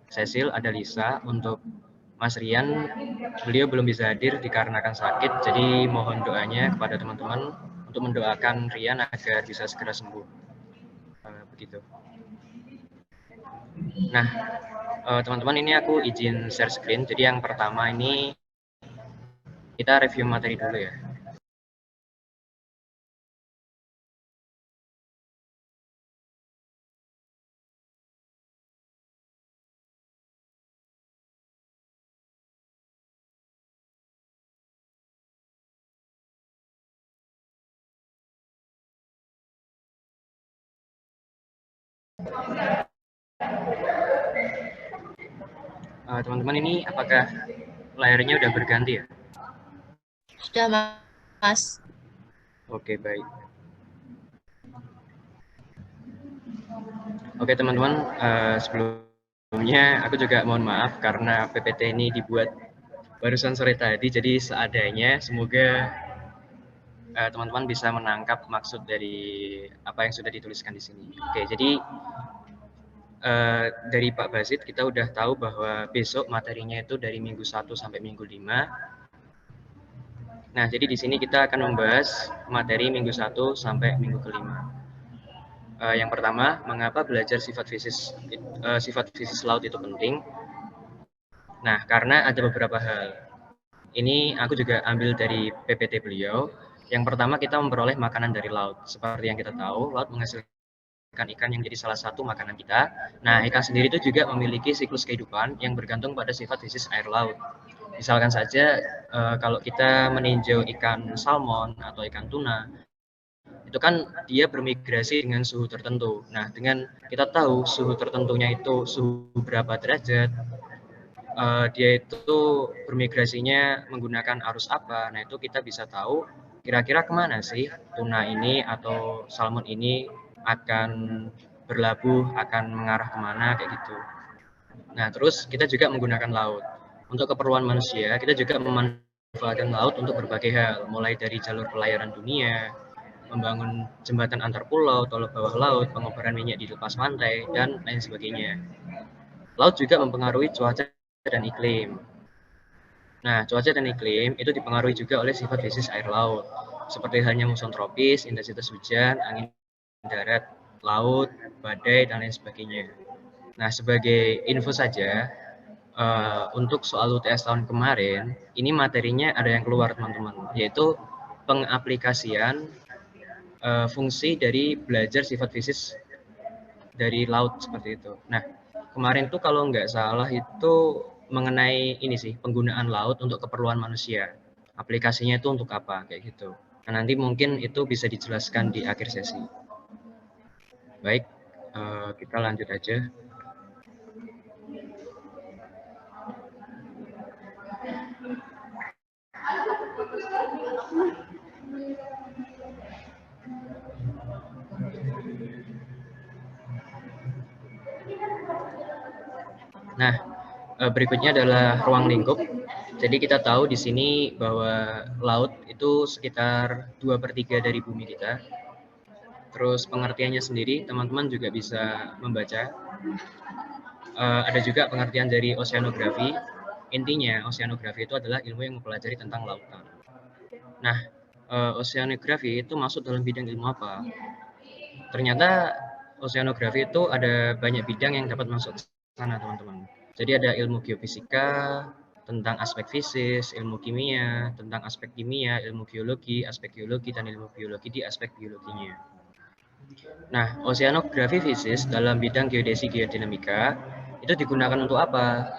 Cecil, ada Lisa. Untuk Mas Rian, beliau belum bisa hadir dikarenakan sakit, jadi mohon doanya kepada teman-teman untuk mendoakan Rian agar bisa segera sembuh. Begitu. Nah, teman-teman, ini aku izin share screen. Jadi yang pertama ini kita review materi dulu ya. Teman-teman, ini apakah layarnya udah berganti ya? Sudah, Mas. Oke, baik. Oke, teman-teman, sebelumnya aku juga mohon maaf karena PPT ini dibuat barusan sore tadi, jadi seadanya. Semoga teman-teman bisa menangkap maksud dari apa yang sudah dituliskan di sini. Oke, jadi dari Pak Basit kita udah tahu bahwa besok materinya itu dari minggu 1 sampai minggu 5. Nah, jadi di sini kita akan membahas materi minggu 1 sampai minggu kelima. Yang pertama, mengapa belajar sifat fisis laut itu penting? Nah, karena ada beberapa hal. Ini aku juga ambil dari PPT beliau. Yang pertama, kita memperoleh makanan dari laut. Seperti yang kita tahu, laut menghasilkan ikan yang jadi salah satu makanan kita. Nah, ikan sendiri itu juga memiliki siklus kehidupan yang bergantung pada sifat fisis air laut. Misalkan saja kalau kita meninjau ikan salmon atau ikan tuna, itu kan dia bermigrasi dengan suhu tertentu. Nah, dengan kita tahu suhu tertentunya itu suhu berapa derajat, dia itu bermigrasinya menggunakan arus apa. Nah, itu kita bisa tahu kira-kira kemana sih tuna ini atau salmon ini akan berlabuh, akan mengarah kemana, kayak gitu. Nah, terus kita juga menggunakan laut. Untuk keperluan manusia, kita juga memanfaatkan laut untuk berbagai hal, mulai dari jalur pelayaran dunia, membangun jembatan antar pulau, tol bawah laut, pengobaran minyak di lepas pantai, dan lain sebagainya. Laut juga mempengaruhi cuaca dan iklim. Nah, cuaca dan iklim itu dipengaruhi juga oleh sifat fisis air laut, seperti halnya muson tropis, intensitas hujan, angin darat, laut, badai, dan lain sebagainya. Nah, sebagai info saja, untuk soal UTS tahun kemarin, ini materinya ada yang keluar, teman-teman, yaitu pengaplikasian fungsi dari belajar sifat fisis dari laut seperti itu. Nah, kemarin tuh kalau nggak salah itu mengenai ini sih, penggunaan laut untuk keperluan manusia. Aplikasinya itu untuk apa, kayak gitu. Nah, nanti mungkin itu bisa dijelaskan di akhir sesi. Baik, kita lanjut aja. Nah, berikutnya adalah ruang lingkup. Jadi kita tahu di sini bahwa laut itu sekitar 2/3 dari bumi kita. Terus pengertiannya sendiri, teman-teman juga bisa membaca. Ada juga pengertian dari oceanografi. Intinya, oceanografi itu adalah ilmu yang mempelajari tentang lautan. Nah, oceanografi itu masuk dalam bidang ilmu apa? Ternyata oceanografi itu ada banyak bidang yang dapat masuk ke sana, teman-teman. Jadi ada ilmu geofisika, tentang aspek fisis, ilmu kimia, tentang aspek kimia, ilmu geologi, aspek geologi, dan ilmu biologi di aspek biologinya. Nah, oceanografi fisis dalam bidang geodesi geodinamika itu digunakan untuk apa?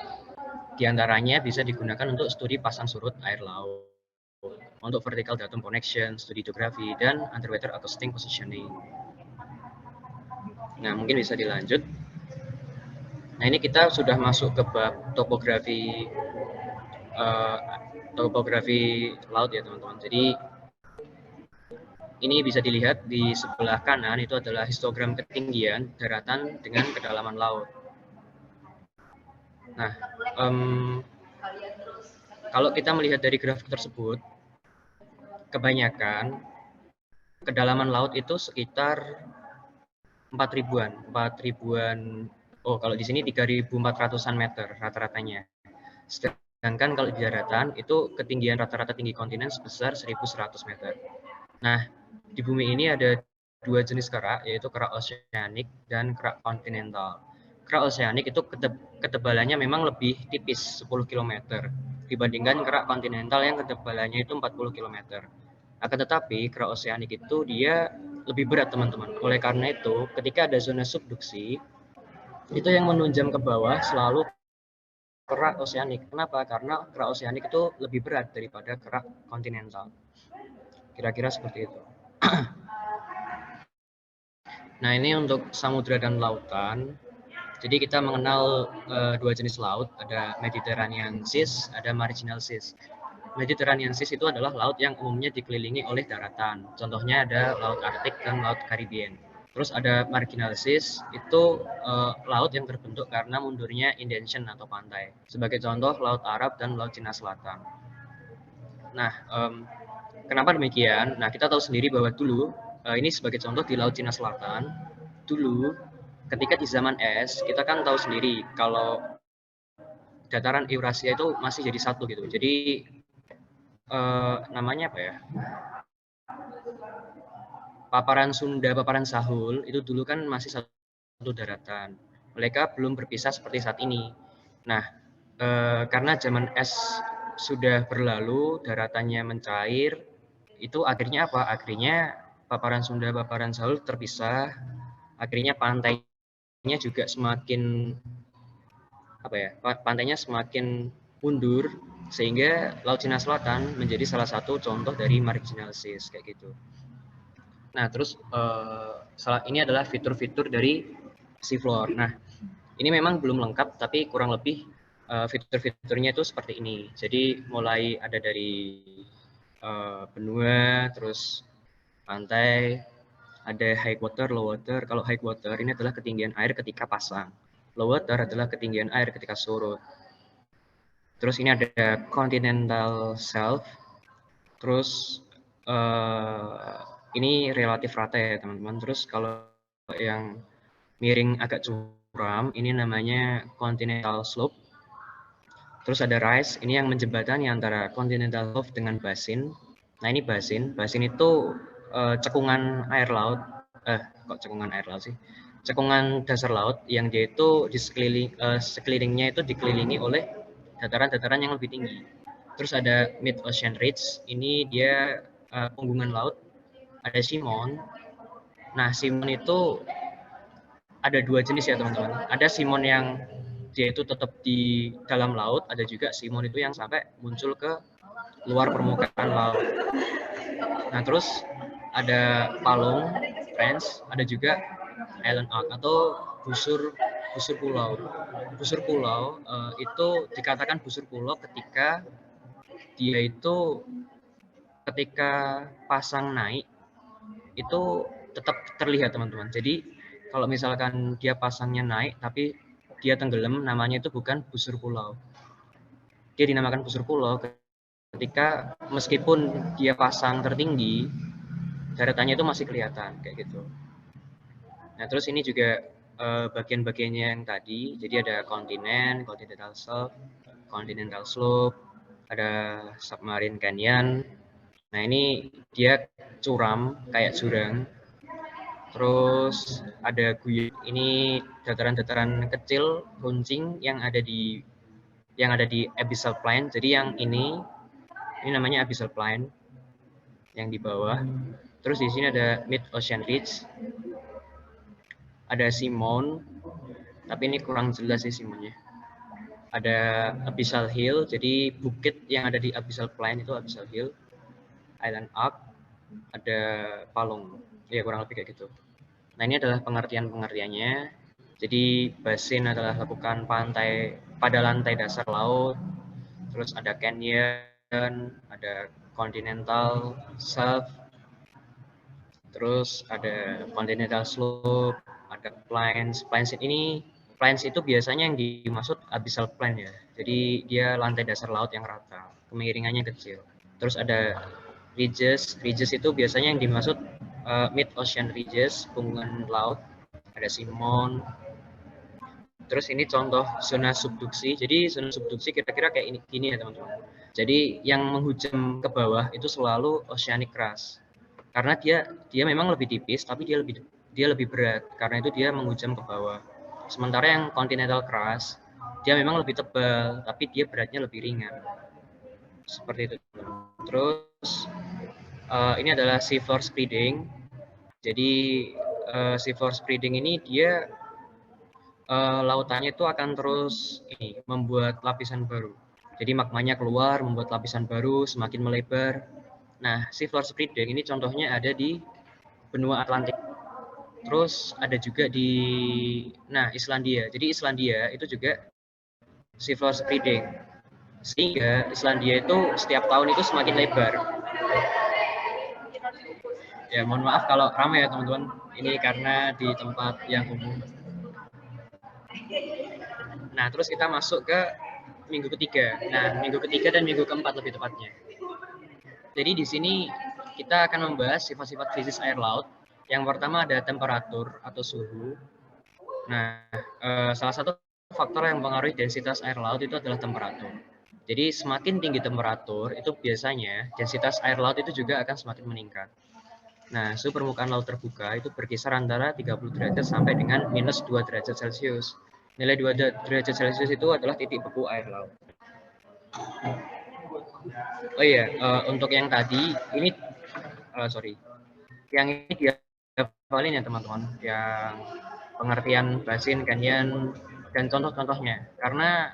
Di antaranya bisa digunakan untuk studi pasang surut air laut, untuk vertical datum connection, studi geografi, dan underwater acoustic positioning. Nah, mungkin bisa dilanjut. Nah, ini kita sudah masuk ke bab topografi laut ya, teman-teman. Jadi ini bisa dilihat di sebelah kanan itu adalah histogram ketinggian daratan dengan kedalaman laut. Nah, kalau kita melihat dari grafik tersebut, kebanyakan kedalaman laut itu sekitar 4 ribuan Oh, kalau di sini 3.400-an meter rata-ratanya. Sedangkan kalau di daratan itu ketinggian rata-rata tinggi kontinen sebesar 1.100 meter. Nah, di bumi ini ada dua jenis kerak, yaitu kerak oseanik dan kerak kontinental. Kerak oseanik itu ketebalannya memang lebih tipis, 10 km, dibandingkan kerak kontinental yang ketebalannya itu 40 km. Akan tetapi, kerak oseanik itu dia lebih berat, teman-teman. Oleh karena itu, ketika ada zona subduksi, itu yang menunjam ke bawah selalu kerak oseanik. Kenapa? Karena kerak oseanik itu lebih berat daripada kerak kontinental. Kira-kira seperti itu. Nah, ini untuk samudra dan lautan. Jadi kita mengenal dua jenis laut, ada Mediterranean Seas, ada Marginal Seas. Mediterranean Seas itu adalah laut yang umumnya dikelilingi oleh daratan. Contohnya ada Laut Arktik dan Laut Caribbean. Terus ada Marginal Seas, itu laut yang terbentuk karena mundurnya indention atau pantai. Sebagai contoh, Laut Arab dan Laut Cina Selatan. Nah, kenapa demikian? Nah, kita tahu sendiri bahwa dulu, ini sebagai contoh di Laut Cina Selatan, dulu ketika di zaman es, kita kan tahu sendiri kalau dataran Eurasia itu masih jadi satu gitu. Jadi namanya apa ya? Paparan Sunda, paparan Sahul itu dulu kan masih satu daratan. Mereka belum berpisah seperti saat ini. Nah, karena zaman es sudah berlalu, daratannya mencair, itu akhirnya apa? Akhirnya paparan Sunda, paparan Sahul terpisah. Akhirnya pantainya juga semakin apa ya? Pantainya semakin mundur sehingga Laut Cina Selatan menjadi salah satu contoh dari marginal seas kayak gitu. Nah, terus ini adalah fitur-fitur dari seafloor. Nah, ini memang belum lengkap, tapi kurang lebih fitur-fiturnya itu seperti ini. Jadi mulai ada dari benua, terus pantai, ada high water, low water. Kalau high water ini adalah ketinggian air ketika pasang. Low water adalah ketinggian air ketika surut. Terus ini ada continental shelf. Terus ini relatif rata ya teman-teman. Terus kalau yang miring agak curam, ini namanya continental slope. Terus ada rise, ini yang menjembatani antara continental slope dengan basin. Nah ini basin itu cekungan air laut. Kok cekungan air laut sih? Cekungan dasar laut yang dia itu di sekelilingnya itu dikelilingi oleh dataran-dataran yang lebih tinggi. Terus ada mid ocean ridge, ini dia punggungan laut. Ada Simon. Nah Simon itu ada dua jenis ya teman-teman. Ada Simon yang dia itu tetap di dalam laut, ada juga Simon itu yang sampai muncul ke luar permukaan laut. Nah terus ada Palung, France, ada juga Island Arc atau busur pulau. Busur pulau itu dikatakan busur pulau ketika dia itu ketika pasang naik itu tetap terlihat teman-teman. Jadi kalau misalkan dia pasangnya naik tapi dia tenggelam, namanya itu bukan busur pulau. Dia dinamakan busur pulau ketika meskipun dia pasang tertinggi, daratannya itu masih kelihatan kayak gitu. Nah terus ini juga bagian-bagiannya yang tadi, jadi ada kontinen, continental shelf, continental slope, ada submarine canyon. Nah ini dia curam kayak jurang. Terus ada guyuk, ini dataran-dataran kecil runcing yang ada di abyssal plain. Jadi yang ini namanya abyssal plain yang di bawah. Terus di sini ada mid ocean ridge, ada Simon, tapi ini kurang jelas sih Simonnya. Ada abyssal hill, jadi bukit yang ada di abyssal plain itu abyssal hill. Island Arc, ada Palung, ya kurang lebih kayak gitu. Nah ini adalah pengertiannya. Jadi basin adalah lekukan pantai pada lantai dasar laut. Terus ada canyon, ada continental shelf. Terus ada continental slope, ada plains. Plains itu biasanya yang dimaksud abyssal plain ya. Jadi dia lantai dasar laut yang rata, kemiringannya kecil. Terus ada ridges itu biasanya yang dimaksud mid ocean ridges, punggungan laut. Ada Simon. Terus ini contoh zona subduksi. Jadi zona subduksi kira-kira kayak gini ya teman-teman. Jadi yang menghujam ke bawah itu selalu oceanic crust. Karena dia memang lebih tipis, tapi dia lebih berat. Karena itu dia menghujam ke bawah. Sementara yang continental crust, dia memang lebih tebal, tapi dia beratnya lebih ringan. Seperti itu. Terus ini adalah seafloor spreading. Jadi seafloor spreading ini dia lautannya itu akan terus membuat lapisan baru. Jadi magmanya keluar, membuat lapisan baru, semakin melebar. Nah, seafloor spreading ini contohnya ada di benua Atlantik. Terus ada juga di Islandia. Jadi Islandia itu juga seafloor spreading. Sehingga Islandia itu setiap tahun itu semakin lebar. Ya, mohon maaf kalau ramai ya teman-teman. Ini karena di tempat yang umum. Nah, terus kita masuk ke minggu ketiga. Nah, minggu ketiga dan minggu keempat lebih tepatnya. Jadi di sini kita akan membahas sifat-sifat fisis air laut. Yang pertama ada temperatur atau suhu. Nah, salah satu faktor yang mempengaruhi densitas air laut itu adalah temperatur. Jadi semakin tinggi temperatur, itu biasanya densitas air laut itu juga akan semakin meningkat. Nah, suhu permukaan laut terbuka itu berkisar antara 30 derajat sampai dengan minus 2 derajat Celcius. Nilai 2 derajat Celcius itu adalah titik beku air laut. Oh iya, untuk yang tadi, ini, yang ini dihafalin ya teman-teman, yang pengertian basin, canyon, dan contoh-contohnya. Karena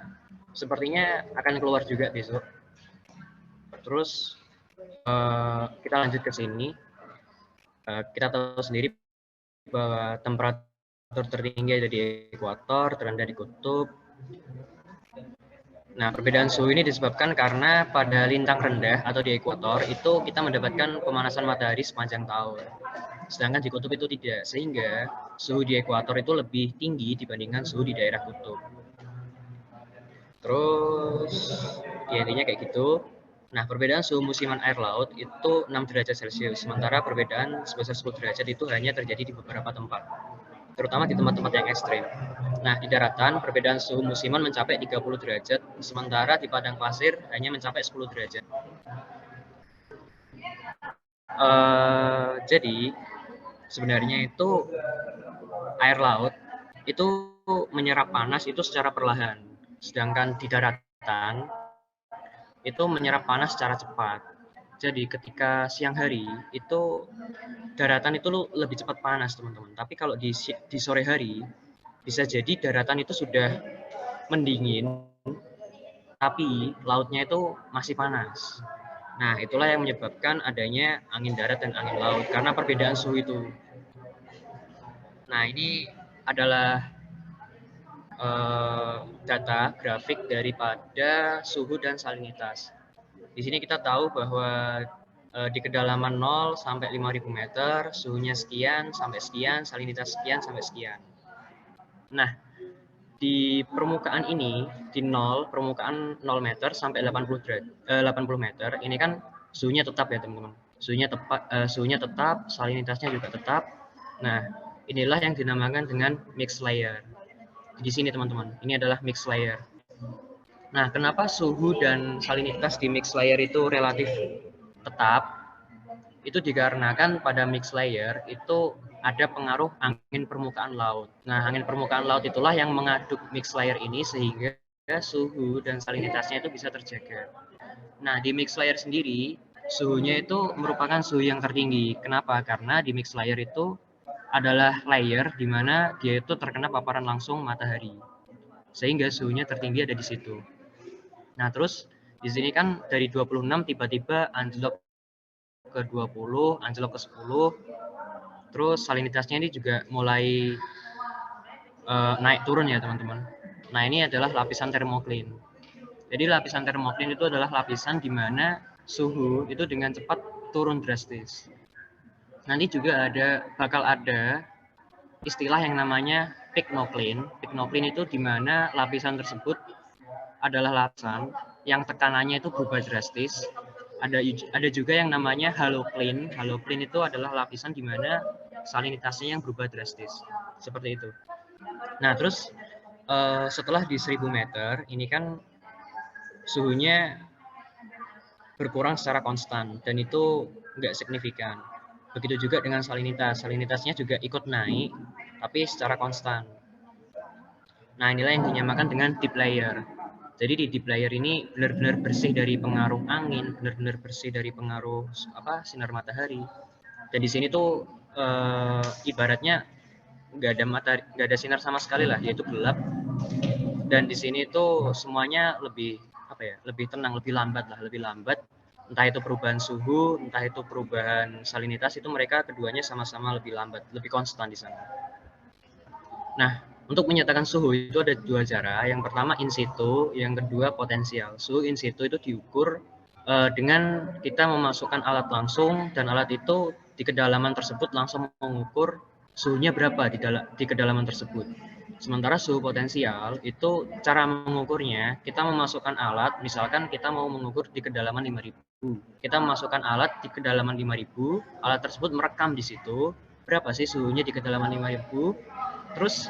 sepertinya akan keluar juga besok. Terus kita lanjut ke sini. Kita tahu sendiri bahwa temperatur tertinggi ada di ekuator, terendah di kutub. Nah, perbedaan suhu ini disebabkan karena pada lintang rendah atau di ekuator itu kita mendapatkan pemanasan matahari sepanjang tahun. Sedangkan di kutub itu tidak, sehingga suhu di ekuator itu lebih tinggi dibandingkan suhu di daerah kutub. Terus, ya intinya kayak gitu. Nah, perbedaan suhu musiman air laut itu 6 derajat Celcius, sementara perbedaan sebesar 10 derajat itu hanya terjadi di beberapa tempat, terutama di tempat-tempat yang ekstrim. Nah, di daratan, perbedaan suhu musiman mencapai 30 derajat, sementara di padang pasir hanya mencapai 10 derajat. Jadi, sebenarnya itu air laut itu menyerap panas itu secara perlahan, sedangkan di daratan itu menyerap panas secara cepat. Jadi ketika siang hari itu daratan itu lebih cepat panas teman-teman. Tapi kalau di sore hari bisa jadi daratan itu sudah mendingin, tapi lautnya itu masih panas. Nah, itulah yang menyebabkan adanya angin darat dan angin laut karena perbedaan suhu itu. Nah, ini adalah data grafik daripada suhu dan salinitas. Di sini kita tahu bahwa di kedalaman 0 sampai 5.000 meter, suhunya sekian sampai sekian, salinitas sekian sampai sekian. Nah, di permukaan ini, di permukaan 0 meter sampai 80 meter, ini kan suhunya tetap ya teman-teman. Suhunya tetap, salinitasnya juga tetap. Nah, inilah yang dinamakan dengan mixed layer. Di sini teman-teman, ini adalah mixed layer. Nah, kenapa suhu dan salinitas di mixed layer itu relatif tetap? Itu dikarenakan pada mixed layer itu ada pengaruh angin permukaan laut. Nah, angin permukaan laut itulah yang mengaduk mixed layer ini sehingga suhu dan salinitasnya itu bisa terjaga. Nah, di mixed layer sendiri, suhunya itu merupakan suhu yang tertinggi. Kenapa? Karena di mixed layer itu adalah layer di mana dia itu terkena paparan langsung matahari. Sehingga suhunya tertinggi ada di situ. Nah, terus di sini kan dari 26 tiba-tiba anjlok ke 20, anjlok ke 10. Terus salinitasnya ini juga mulai naik turun ya, teman-teman. Nah, ini adalah lapisan termoklin. Jadi lapisan termoklin itu adalah lapisan di mana suhu itu dengan cepat turun drastis. Nanti juga bakal ada istilah yang namanya pycnoplane. Pycnoplane itu di mana lapisan tersebut adalah lapisan yang tekanannya itu berubah drastis. Ada juga yang namanya haloplane. Haloplane itu adalah lapisan di mana salinitasnya yang berubah drastis. Seperti itu. Nah, terus setelah di 1000 meter, ini kan suhunya berkurang secara konstan, dan itu nggak signifikan. Begitu juga dengan salinitas. Salinitasnya juga ikut naik, tapi secara konstan. Nah, inilah yang dinamakan dengan deep layer. Jadi di deep layer ini benar-benar bersih dari pengaruh angin, benar-benar bersih dari pengaruh sinar matahari. Dan di sini tuh ibaratnya nggak ada sinar sama sekali lah, yaitu gelap. Dan di sini tuh semuanya lebih lebih tenang, lebih lambat. Entah itu perubahan suhu, entah itu perubahan salinitas, itu mereka keduanya sama-sama lebih lambat, lebih konstan di sana. Nah, untuk menyatakan suhu itu ada dua cara. Yang pertama in situ, yang kedua potensial. Suhu in situ itu diukur dengan kita memasukkan alat langsung, dan alat itu di kedalaman tersebut langsung mengukur suhunya berapa di kedalaman tersebut. Sementara suhu potensial itu cara mengukurnya, kita memasukkan alat, misalkan kita mau mengukur di kedalaman 5000. Kita memasukkan alat di kedalaman 5000, alat tersebut merekam di situ, berapa sih suhunya di kedalaman 5000, terus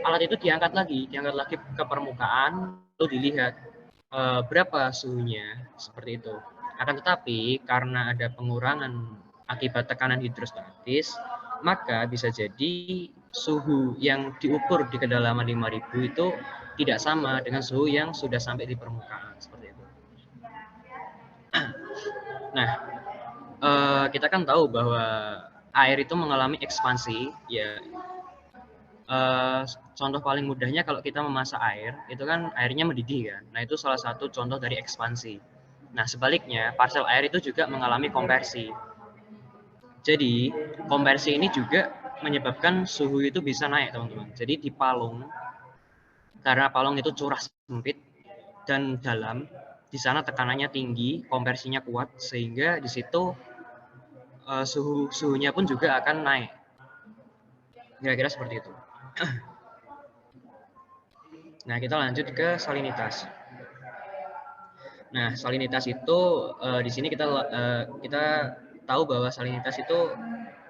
alat itu diangkat lagi ke permukaan, lalu dilihat berapa suhunya, seperti itu. Akan tetapi karena ada pengurangan akibat tekanan hidrostatis, maka bisa jadi suhu yang diukur di kedalaman 5000 itu tidak sama dengan suhu yang sudah sampai di permukaan, seperti itu. Nah, kita kan tahu bahwa air itu mengalami ekspansi, ya. Contoh paling mudahnya kalau kita memasak air, itu kan airnya mendidih kan. Nah, itu salah satu contoh dari ekspansi. Nah, sebaliknya, partial air itu juga mengalami kompresi. Jadi, kompresi ini juga menyebabkan suhu itu bisa naik, teman-teman. Jadi, di palung, karena palung itu curah sempit dan dalam, di sana tekanannya tinggi, kompresinya kuat, sehingga di situ suhunya pun juga akan naik. Kira-kira seperti itu. Nah, kita lanjut ke salinitas. Nah, salinitas itu di sini kita tahu bahwa salinitas itu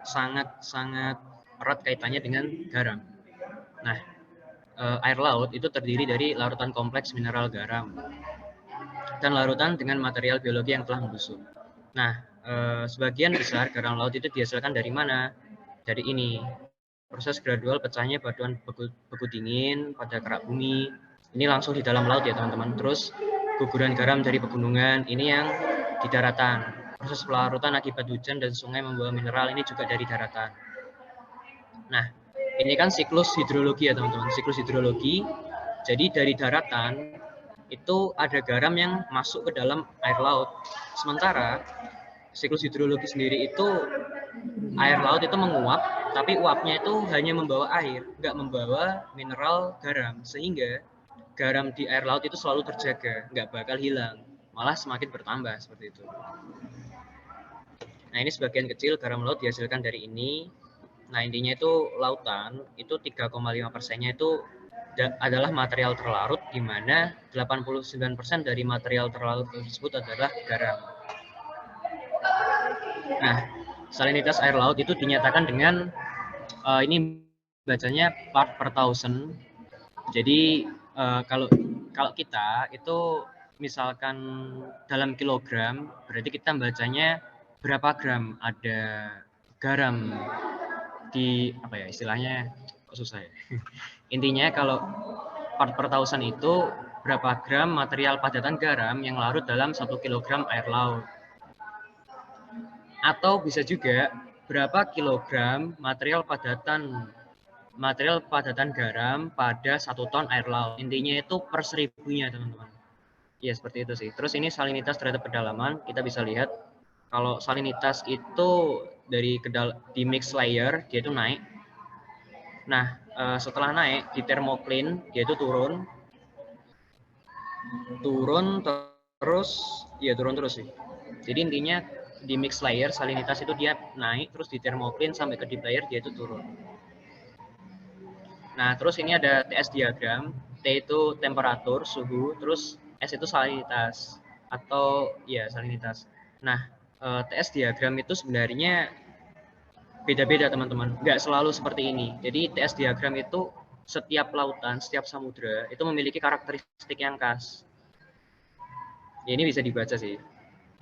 sangat erat kaitannya dengan garam. Nah, air laut itu terdiri dari larutan kompleks mineral garam dan larutan dengan material biologi yang telah membusuk. Nah, sebagian besar garam laut itu dihasilkan dari mana? Dari ini, proses gradual pecahnya batuan beku dingin pada kerak bumi. Ini langsung di dalam laut ya teman-teman. Terus guguran garam dari pegunungan, ini yang di daratan. Proses pelarutan akibat hujan dan sungai membawa mineral, ini juga dari daratan. Nah, ini kan siklus hidrologi ya teman-teman, siklus hidrologi. Jadi dari daratan itu ada garam yang masuk ke dalam air laut. Sementara siklus hidrologi sendiri itu air laut itu menguap, tapi uapnya itu hanya membawa air, nggak membawa mineral garam, sehingga garam di air laut itu selalu terjaga, nggak bakal hilang, malah semakin bertambah seperti itu. Nah, ini sebagian kecil garam laut dihasilkan dari ini. Nah, intinya itu lautan itu 3,5%-nya itu adalah material terlarut, di mana 89% dari material terlarut tersebut adalah garam. Nah, salinitas air laut itu dinyatakan dengan ini bacanya part per thousand. Jadi kalau kita itu misalkan dalam kilogram, berarti kita bacanya berapa gram ada garam di istilahnya susah ya. Intinya kalau part per thousand itu berapa gram material padatan garam yang larut dalam 1 kilogram air laut. Atau bisa juga berapa kilogram material padatan garam pada 1 ton air laut. Intinya itu per 1000-nya, teman-teman. Ya, seperti itu sih. Terus ini salinitas terhadap kedalaman, kita bisa lihat kalau salinitas itu di mix layer, dia itu naik. Nah, setelah naik di thermocline, dia itu turun terus sih. Jadi intinya di mix layer salinitas itu dia naik, terus di thermocline sampai ke deep layer dia itu turun. Nah, terus ini ada TS diagram. T itu temperatur, suhu, terus S itu salinitas atau ya salinitas. Nah, TS diagram itu sebenarnya beda-beda teman-teman, nggak selalu seperti ini. Jadi TS diagram itu setiap lautan, setiap samudra itu memiliki karakteristik yang khas. Ya, ini bisa dibaca sih.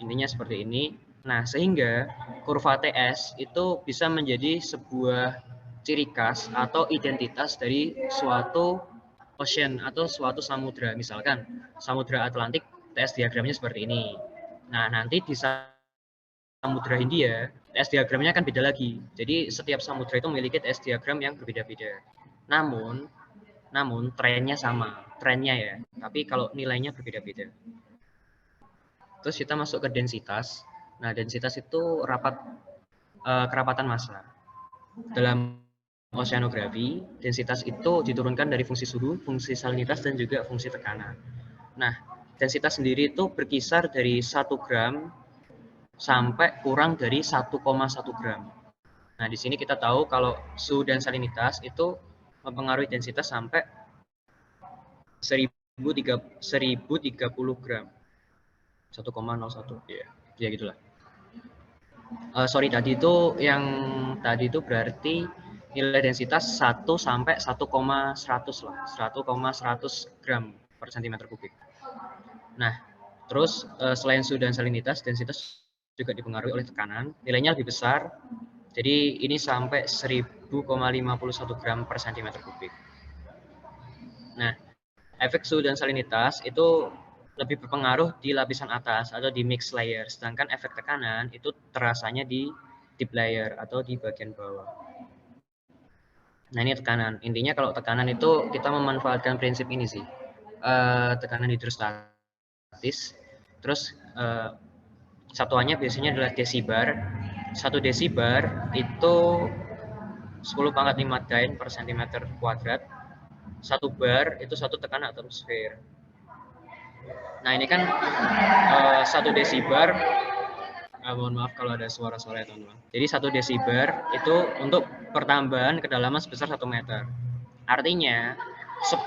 Intinya seperti ini. Nah, sehingga kurva TS itu bisa menjadi sebuah ciri khas atau identitas dari suatu ocean atau suatu samudra. Misalkan Samudra Atlantik, TS diagramnya seperti ini. Nah, nanti di Samudra Hindia, TS diagramnya akan beda lagi. Jadi setiap samudra itu memiliki TS diagram yang berbeda-beda. Namun trennya sama, trennya ya. Tapi kalau nilainya berbeda-beda. Terus kita masuk ke densitas. Nah, densitas itu kerapatan massa. Dalam oceanografi, densitas itu diturunkan dari fungsi suhu, fungsi salinitas, dan juga fungsi tekanan. Nah, densitas sendiri itu berkisar dari 1 gram sampai kurang dari 1,1 gram. Nah, di sini kita tahu kalau suhu dan salinitas itu mempengaruhi densitas sampai 1030 gram. 1,01 ya gitulah. Sorry, tadi itu berarti nilai densitas 1 sampai 1,100 lah, 1,100 gram per centimeter kubik. Nah, terus selain suhu dan salinitas, densitas juga dipengaruhi oleh tekanan, nilainya lebih besar, jadi ini sampai 1000,51 gram per centimeter kubik. Nah, efek suhu dan salinitas itu lebih berpengaruh di lapisan atas atau di mixed layer, sedangkan efek tekanan itu terasanya di deep layer atau di bagian bawah. Nah, ini tekanan. Intinya kalau tekanan itu kita memanfaatkan prinsip ini sih, tekanan hidrostatis. Terus satuannya biasanya adalah desibar. 1 desibar itu 10 pangkat 5 Dyne per centimeter kuadrat. 1 bar itu 1 tekanan atmosfer. Nah, ini kan 1 desibar, mohon maaf kalau ada suara-suara ya teman-teman. Jadi 1 desibar itu untuk pertambahan kedalaman sebesar 1 meter. Artinya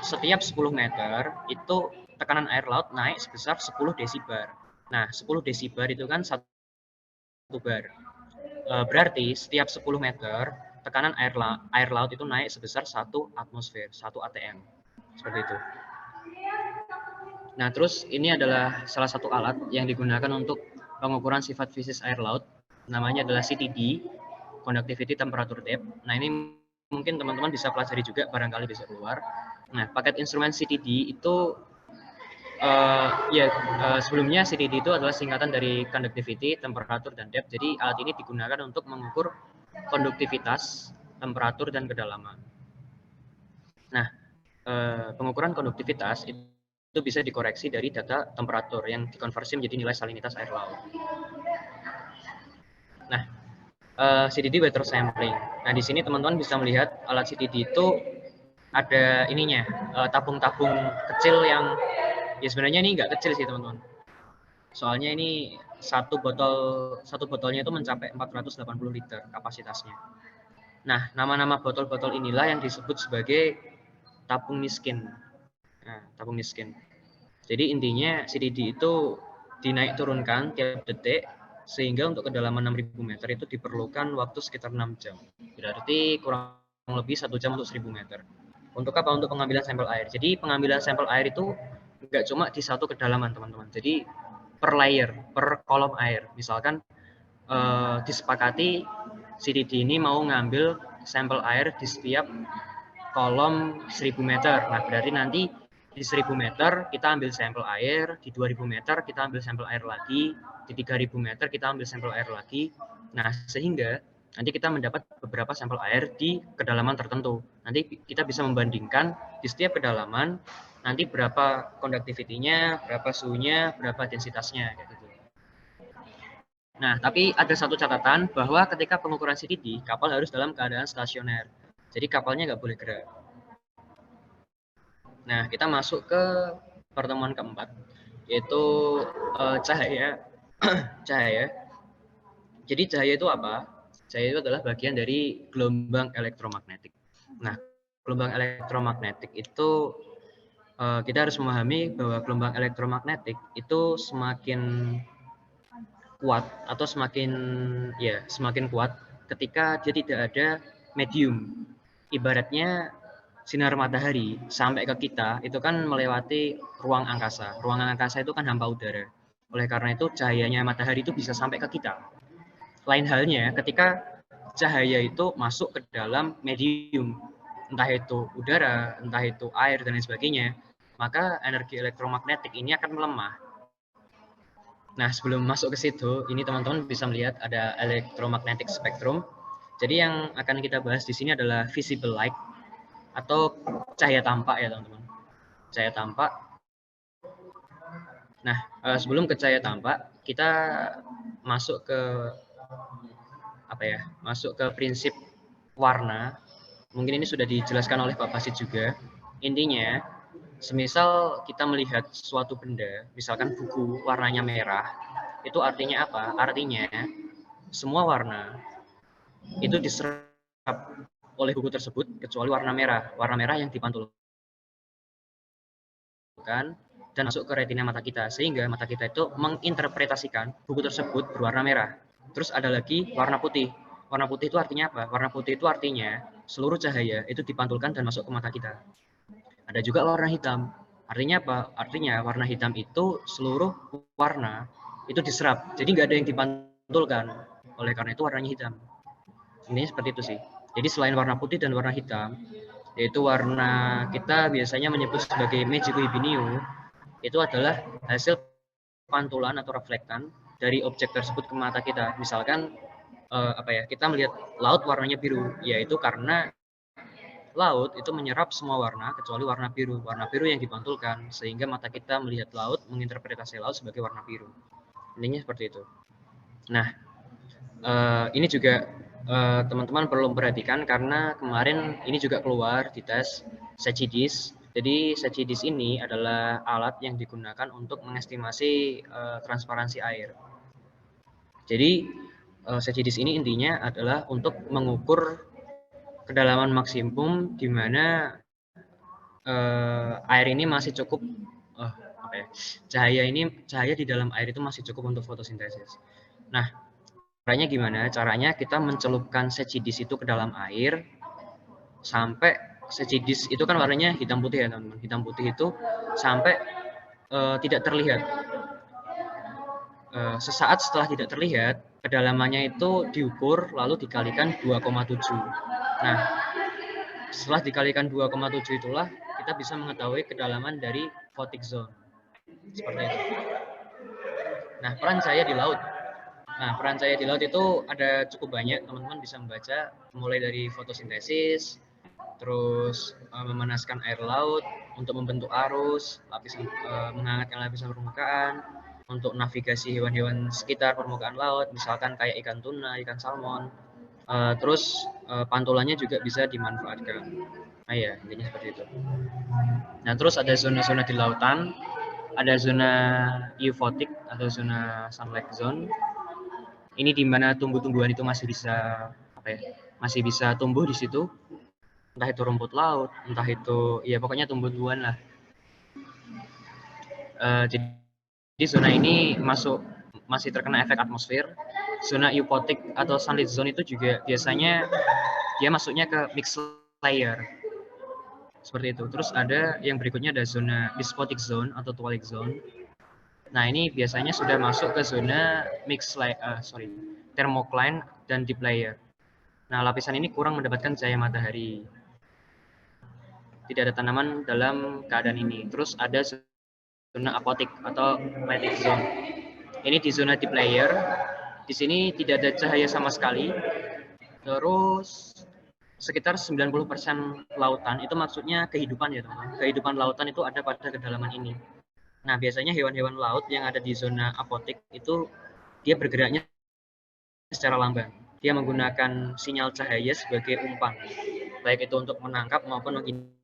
setiap 10 meter itu tekanan air laut naik sebesar 10 desibar. Nah, 10 desibar itu kan 1 bar. Berarti setiap 10 meter tekanan air laut itu naik sebesar 1 atmosfer, 1 atm. Seperti itu. Nah, terus ini adalah salah satu alat yang digunakan untuk pengukuran sifat fisis air laut. Namanya adalah CTD, Conductivity Temperature Depth. Nah, ini mungkin teman-teman bisa pelajari juga barangkali besok keluar. Nah, paket instrumen CTD itu sebelumnya CTD itu adalah singkatan dari Conductivity, Temperature, dan Depth. Jadi alat ini digunakan untuk mengukur konduktivitas, temperatur, dan kedalaman. Nah, pengukuran konduktivitas itu bisa dikoreksi dari data temperatur yang dikonversi menjadi nilai salinitas air laut. Nah, CTD weather sampling. Nah, di sini teman-teman bisa melihat alat CTD itu ada ininya, tabung-tabung kecil yang ya sebenarnya ini nggak kecil sih teman-teman. Soalnya ini satu botolnya itu mencapai 480 liter kapasitasnya. Nah, nama-nama botol-botol inilah yang disebut sebagai tabung miskin. Nah, tabung miskin. Jadi intinya CTD itu dinaik turunkan tiap detik sehingga untuk kedalaman 6.000 meter itu diperlukan waktu sekitar 6 jam. Berarti kurang lebih 1 jam untuk 1.000 meter. Untuk apa? Untuk pengambilan sampel air. Jadi pengambilan sampel air itu nggak cuma di satu kedalaman teman-teman. Jadi per layer, per kolom air. Misalkan disepakati CTD ini mau ngambil sampel air di setiap kolom 1.000 meter. Nah, berarti nanti di 1.000 meter kita ambil sampel air, di 2.000 meter kita ambil sampel air lagi, di 3.000 meter kita ambil sampel air lagi. Nah, sehingga nanti kita mendapat beberapa sampel air di kedalaman tertentu. Nanti kita bisa membandingkan di setiap kedalaman nanti berapa konduktivitinya, berapa suhunya, berapa densitasnya kayak gitu. Nah, tapi ada satu catatan bahwa ketika pengukuran CTD, kapal harus dalam keadaan stasioner. Jadi kapalnya nggak boleh gerak. Nah, kita masuk ke pertemuan keempat, yaitu cahaya. Cahaya. Jadi cahaya itu apa? Cahaya itu adalah bagian dari gelombang elektromagnetik. Nah, gelombang elektromagnetik itu kita harus memahami bahwa gelombang elektromagnetik itu semakin kuat atau semakin kuat ketika dia tidak ada medium. Ibaratnya sinar matahari sampai ke kita itu kan melewati ruang angkasa. Ruang angkasa itu kan hampa udara. Oleh karena itu cahayanya matahari itu bisa sampai ke kita. Lain halnya ketika cahaya itu masuk ke dalam medium, entah itu udara, entah itu air dan lain sebagainya, maka energi elektromagnetik ini akan melemah. Nah, sebelum masuk ke situ, ini teman-teman bisa melihat ada electromagnetic spectrum. Jadi yang akan kita bahas di sini adalah visible light atau cahaya tampak ya teman-teman. Cahaya tampak. Nah, sebelum ke cahaya tampak, kita masuk ke Masuk ke prinsip warna. Mungkin ini sudah dijelaskan oleh Pak Fasid juga. Intinya, semisal kita melihat suatu benda, misalkan buku warnanya merah, itu artinya apa? Artinya semua warna itu diserap oleh buku tersebut kecuali warna merah. Warna merah yang dipantulkan dan masuk ke retina mata kita sehingga mata kita itu menginterpretasikan buku tersebut berwarna merah. Terus ada lagi warna putih. Warna putih itu artinya apa? Warna putih itu artinya seluruh cahaya itu dipantulkan dan masuk ke mata kita. Ada juga warna hitam. Artinya apa? Artinya warna hitam itu seluruh warna itu diserap. Jadi nggak ada yang dipantulkan. Oleh karena itu warnanya hitam. Intinya seperti itu sih. Jadi selain warna putih dan warna hitam, yaitu warna kita biasanya menyebut sebagai magic ibinio, itu adalah hasil pantulan atau reflektan dari objek tersebut ke mata kita. Misalkan kita melihat laut warnanya biru, yaitu karena laut itu menyerap semua warna kecuali warna biru. Warna biru yang dipantulkan sehingga mata kita melihat laut, menginterpretasi laut sebagai warna biru. Intinya seperti itu. Nah, ini juga teman-teman perlu perhatikan karena kemarin ini juga keluar di tes SECIDIS. Jadi SECIDIS ini adalah alat yang digunakan untuk mengestimasi transparansi air. Jadi SECIDIS ini intinya adalah untuk mengukur kedalaman maksimum di mana air ini masih cukup cahaya di dalam air itu masih cukup untuk fotosintesis. Nah, caranya gimana? Caranya kita mencelupkan SECIDIS itu ke dalam air sampai SECIDIS itu kan warnanya hitam putih ya teman-teman. Hitam putih itu sampai tidak terlihat. Sesaat setelah tidak terlihat, kedalamannya itu diukur lalu dikalikan 2,7. Nah, setelah dikalikan 2,7 itulah kita bisa mengetahui kedalaman dari photic zone. Seperti itu. Nah, peran cahaya di laut. Nah, peran cahaya di laut itu ada cukup banyak, teman-teman bisa membaca mulai dari fotosintesis, terus memanaskan air laut untuk membentuk arus, menghangatkan lapisan permukaan, untuk navigasi hewan-hewan sekitar permukaan laut, misalkan kayak ikan tuna, ikan salmon. Terus pantulannya juga bisa dimanfaatkan. Nah ya, intinya seperti itu. Nah, terus ada zona-zona di lautan, ada zona eufotik atau zona sunlight zone. Ini di mana tumbuh-tumbuhan itu masih bisa tumbuh di situ. Entah itu rumput laut, entah itu ya pokoknya tumbuh-tumbuhan lah. Jadi zona ini masih terkena efek atmosfer. Zona eufotik atau sunlit zone itu juga biasanya dia masuknya ke mixed layer. Seperti itu. Terus ada yang berikutnya ada zona dysphotic zone atau twilight zone. Nah, ini biasanya sudah masuk ke zona thermocline dan deep layer. Nah, lapisan ini kurang mendapatkan cahaya matahari. Tidak ada tanaman dalam keadaan ini. Terus ada zona apotik atau lighting zone. Ini di zona deep layer. Di sini tidak ada cahaya sama sekali. Terus sekitar 90% lautan itu maksudnya kehidupan ya teman. Kehidupan lautan itu ada pada kedalaman ini. Nah, biasanya hewan-hewan laut yang ada di zona apotik itu dia bergeraknya secara lamban. Dia menggunakan sinyal cahaya sebagai umpan, baik itu untuk menangkap maupun menghindari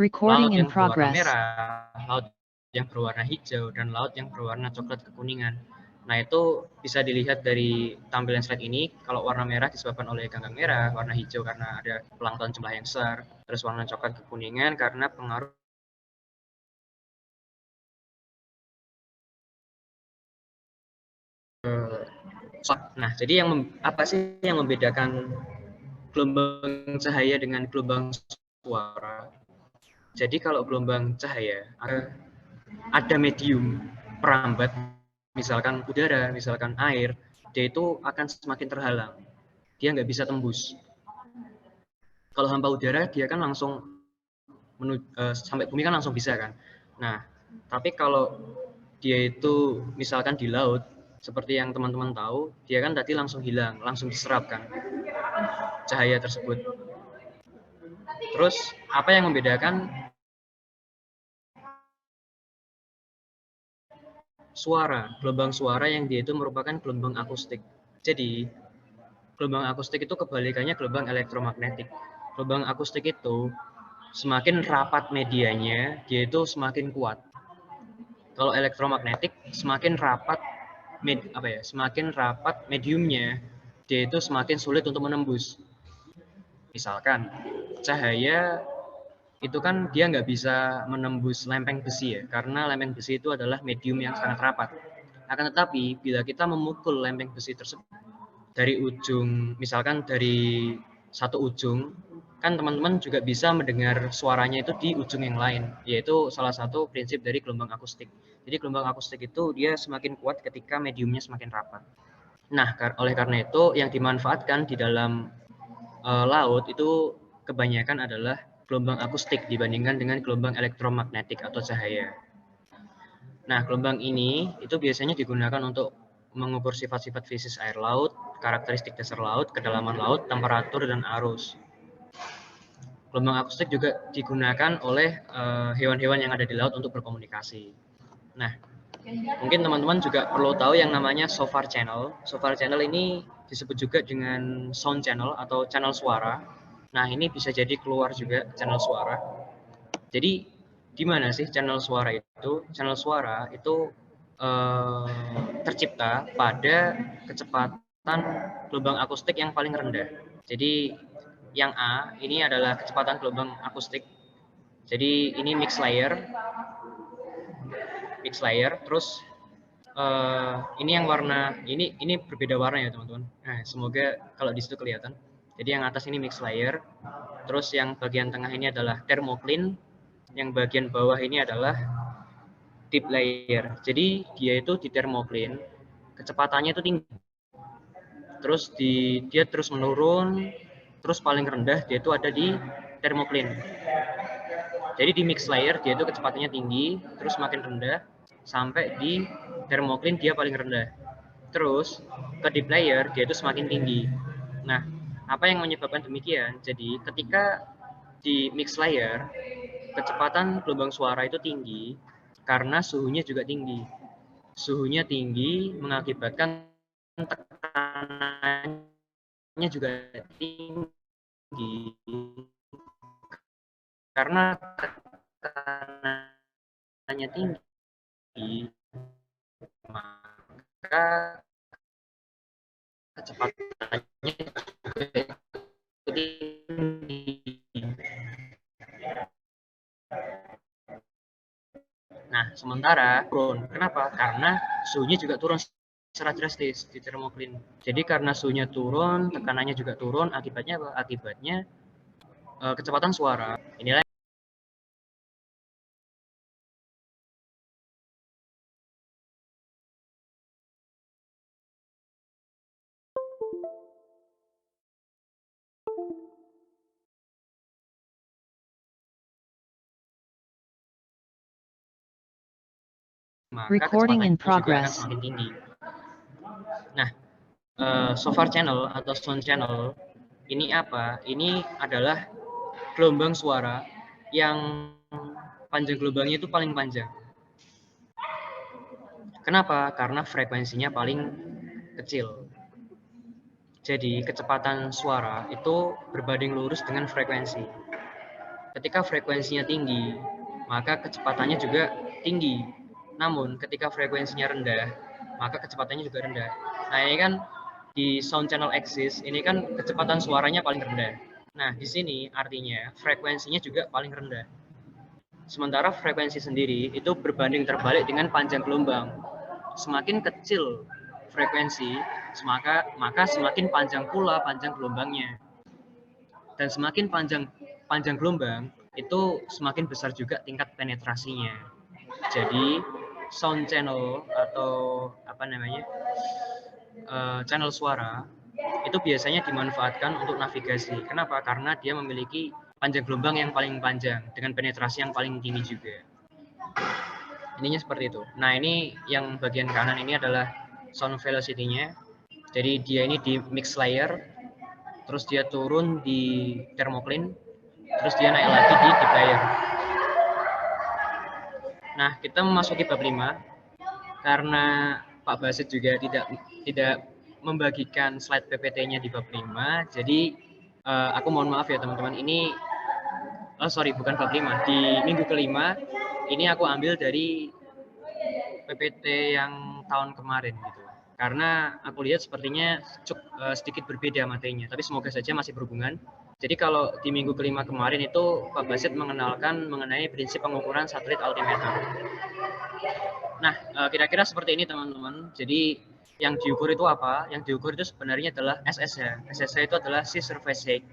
laut yang berwarna merah, laut yang berwarna hijau, dan laut yang berwarna coklat kekuningan. Nah, itu bisa dilihat dari tampilan slide ini. Kalau warna merah disebabkan oleh ganggang merah, warna hijau karena ada plankton jumlah yang besar, terus warna coklat kekuningan karena pengaruh Nah, jadi apa sih yang membedakan gelombang cahaya dengan gelombang suara? Jadi kalau gelombang cahaya ada medium perambat, misalkan udara, misalkan air, dia itu akan semakin terhalang. Dia nggak bisa tembus. Kalau hampa udara, dia kan langsung sampai bumi kan langsung bisa kan. Nah, tapi kalau dia itu misalkan di laut, seperti yang teman-teman tahu, dia kan tadi langsung hilang, langsung diserap kan cahaya tersebut. Terus apa yang membedakan suara, gelombang suara yang dia itu merupakan gelombang akustik. Jadi gelombang akustik itu kebalikannya gelombang elektromagnetik. Gelombang akustik itu semakin rapat medianya, dia itu semakin kuat. Kalau elektromagnetik semakin rapat semakin rapat mediumnya, dia itu semakin sulit untuk menembus. Misalkan cahaya itu kan dia nggak bisa menembus lempeng besi ya, karena lempeng besi itu adalah medium yang sangat rapat. Akan tetapi bila kita memukul lempeng besi tersebut dari ujung, misalkan dari satu ujung, kan teman-teman juga bisa mendengar suaranya itu di ujung yang lain, yaitu salah satu prinsip dari gelombang akustik. Jadi gelombang akustik itu dia semakin kuat ketika mediumnya semakin rapat. Nah, oleh karena itu yang dimanfaatkan di dalam laut itu kebanyakan adalah gelombang akustik dibandingkan dengan gelombang elektromagnetik atau cahaya. Nah, gelombang ini itu biasanya digunakan untuk mengukur sifat-sifat fisik air laut, karakteristik dasar laut, kedalaman laut, temperatur, dan arus. Gelombang akustik juga digunakan oleh hewan-hewan yang ada di laut untuk berkomunikasi. Nah, mungkin teman-teman juga perlu tahu yang namanya SOFAR channel. SOFAR channel ini disebut juga dengan sound channel atau channel suara. Nah, ini bisa jadi keluar juga channel suara. Jadi, di mana sih channel suara itu? Channel suara itu tercipta pada kecepatan gelombang akustik yang paling rendah. Jadi, yang A ini adalah kecepatan gelombang akustik. Jadi, ini mix layer. Terus ini yang warna ini berbeda warna ya teman-teman. Nah, semoga kalau di situ kelihatan. Jadi yang atas ini mix layer, terus yang bagian tengah ini adalah thermocline, yang bagian bawah ini adalah deep layer. Jadi dia itu di thermocline kecepatannya itu tinggi, terus dia terus menurun, terus paling rendah dia itu ada di thermocline. Jadi di mix layer dia itu kecepatannya tinggi, terus makin rendah sampai di thermocline dia paling rendah. Terus ke deep layer dia itu semakin tinggi. Nah, apa yang menyebabkan demikian? Jadi ketika di mix layer kecepatan gelombang suara itu tinggi karena suhunya juga tinggi. Suhunya tinggi mengakibatkan tekanannya juga tinggi. Karena tekanannya tinggi, maka kecepatannya juga tinggi. Nah, sementara turun. Kenapa? Karena suhunya juga turun secara drastis di thermocline. Jadi karena suhunya turun, tekanannya juga turun, akibatnya apa? Akibatnya kecepatan suara. Inilah maka kecepatannya juga akan semakin tinggi. Nah, SOFAR channel atau sound channel ini apa? Ini adalah gelombang suara yang panjang gelombangnya itu paling panjang. Kenapa? Karena frekuensinya paling kecil. Jadi kecepatan suara itu berbanding lurus dengan frekuensi. ketika frekuensinya tinggi, maka kecepatannya juga tinggi. Namun ketika frekuensinya rendah, maka kecepatannya juga rendah. Nah, ini kan di sound channel axis, ini kan kecepatan suaranya paling rendah. Nah, di sini artinya frekuensinya juga paling rendah. Sementara frekuensi sendiri itu berbanding terbalik dengan panjang gelombang. Semakin kecil frekuensi, maka semakin panjang pula panjang gelombangnya. Dan semakin panjang gelombang, itu semakin besar juga tingkat penetrasinya. Jadi sound channel atau channel suara itu biasanya dimanfaatkan untuk navigasi. Kenapa? Karena dia memiliki panjang gelombang yang paling panjang dengan penetrasi yang paling tinggi juga. Ininya seperti itu. Nah, ini yang bagian kanan ini adalah sound velocity-nya. Jadi dia ini di mix layer, terus dia turun di thermocline, terus dia naik lagi di deep layer. Nah, kita memasuki bab 5 karena Pak Basit juga tidak membagikan slide PPT-nya di bab 5. Jadi aku mohon maaf ya teman-teman. Ini bukan bab 5. Di minggu kelima ini aku ambil dari PPT yang tahun kemarin gitu. Karena aku lihat sepertinya sedikit berbeda materinya, tapi semoga saja masih berhubungan. Jadi kalau di minggu kelima kemarin itu Pak Basit mengenalkan mengenai prinsip pengukuran satelit altimeter. Nah, kira-kira seperti ini teman-teman. Jadi yang diukur itu apa? Yang diukur itu sebenarnya adalah SSH. SSH itu adalah sea surface height.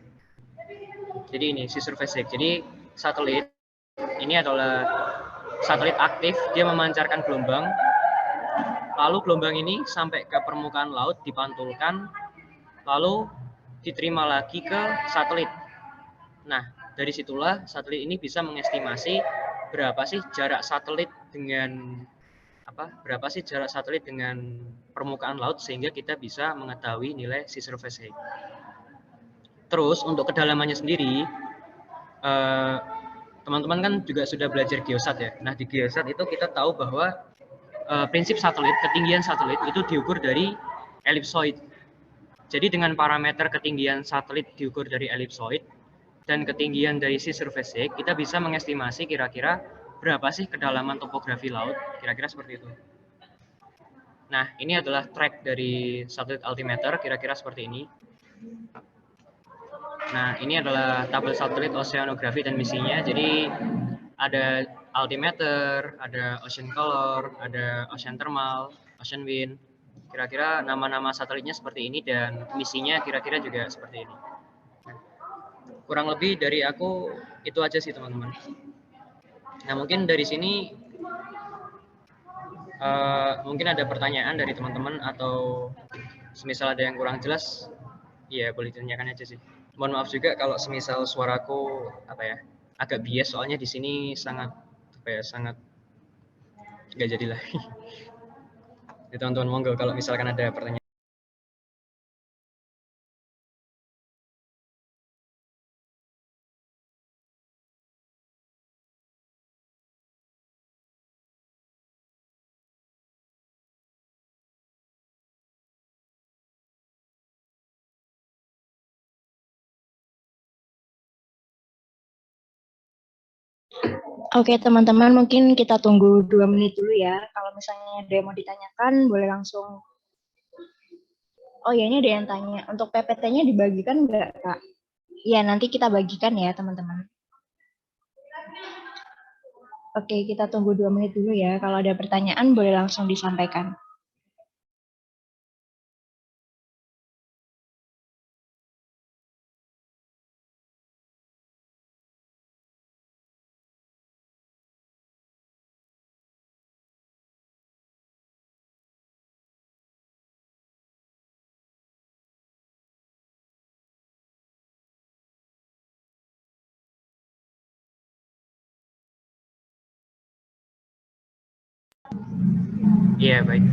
Jadi ini sea surface height. Jadi satelit ini adalah satelit aktif, dia memancarkan gelombang. Lalu gelombang ini sampai ke permukaan laut dipantulkan, lalu diterima lagi ke satelit. Nah, dari situlah satelit ini bisa mengestimasi berapa sih jarak satelit dengan permukaan laut sehingga kita bisa mengetahui nilai sea surface height. Terus untuk kedalamannya sendiri, teman-teman kan juga sudah belajar geosat ya. Nah, di geosat itu kita tahu bahwa prinsip satelit, ketinggian satelit itu diukur dari ellipsoid. Jadi dengan parameter ketinggian satelit diukur dari ellipsoid dan ketinggian dari sea surface height, kita bisa mengestimasi kira-kira berapa sih kedalaman topografi laut, kira-kira seperti itu. Nah, ini adalah track dari satelit altimeter, kira-kira seperti ini. Nah, ini adalah tabel satelit oceanografi dan misinya. Jadi ada altimeter, ada ocean color, ada ocean thermal, ocean wind. Kira-kira nama-nama satelitnya seperti ini dan misinya kira-kira juga seperti ini. Kurang lebih dari aku itu aja sih teman-teman. Nah, mungkin dari sini mungkin ada pertanyaan dari teman-teman atau semisal ada yang kurang jelas, ya boleh ditanyakan aja sih. Mohon maaf juga kalau semisal suaraku agak bias, soalnya di sini sangat nggak jadilah. Ya, teman-teman monggo kalau misalkan ada pertanyaan. Oke, teman-teman, mungkin kita tunggu 2 menit dulu ya. Kalau misalnya ada yang mau ditanyakan, boleh langsung. Oh ya, ini ada yang tanya. Untuk PPT-nya dibagikan nggak, Kak? Iya, nanti kita bagikan ya, teman-teman. Oke, kita tunggu 2 menit dulu ya. Kalau ada pertanyaan, boleh langsung disampaikan. Iya, baik.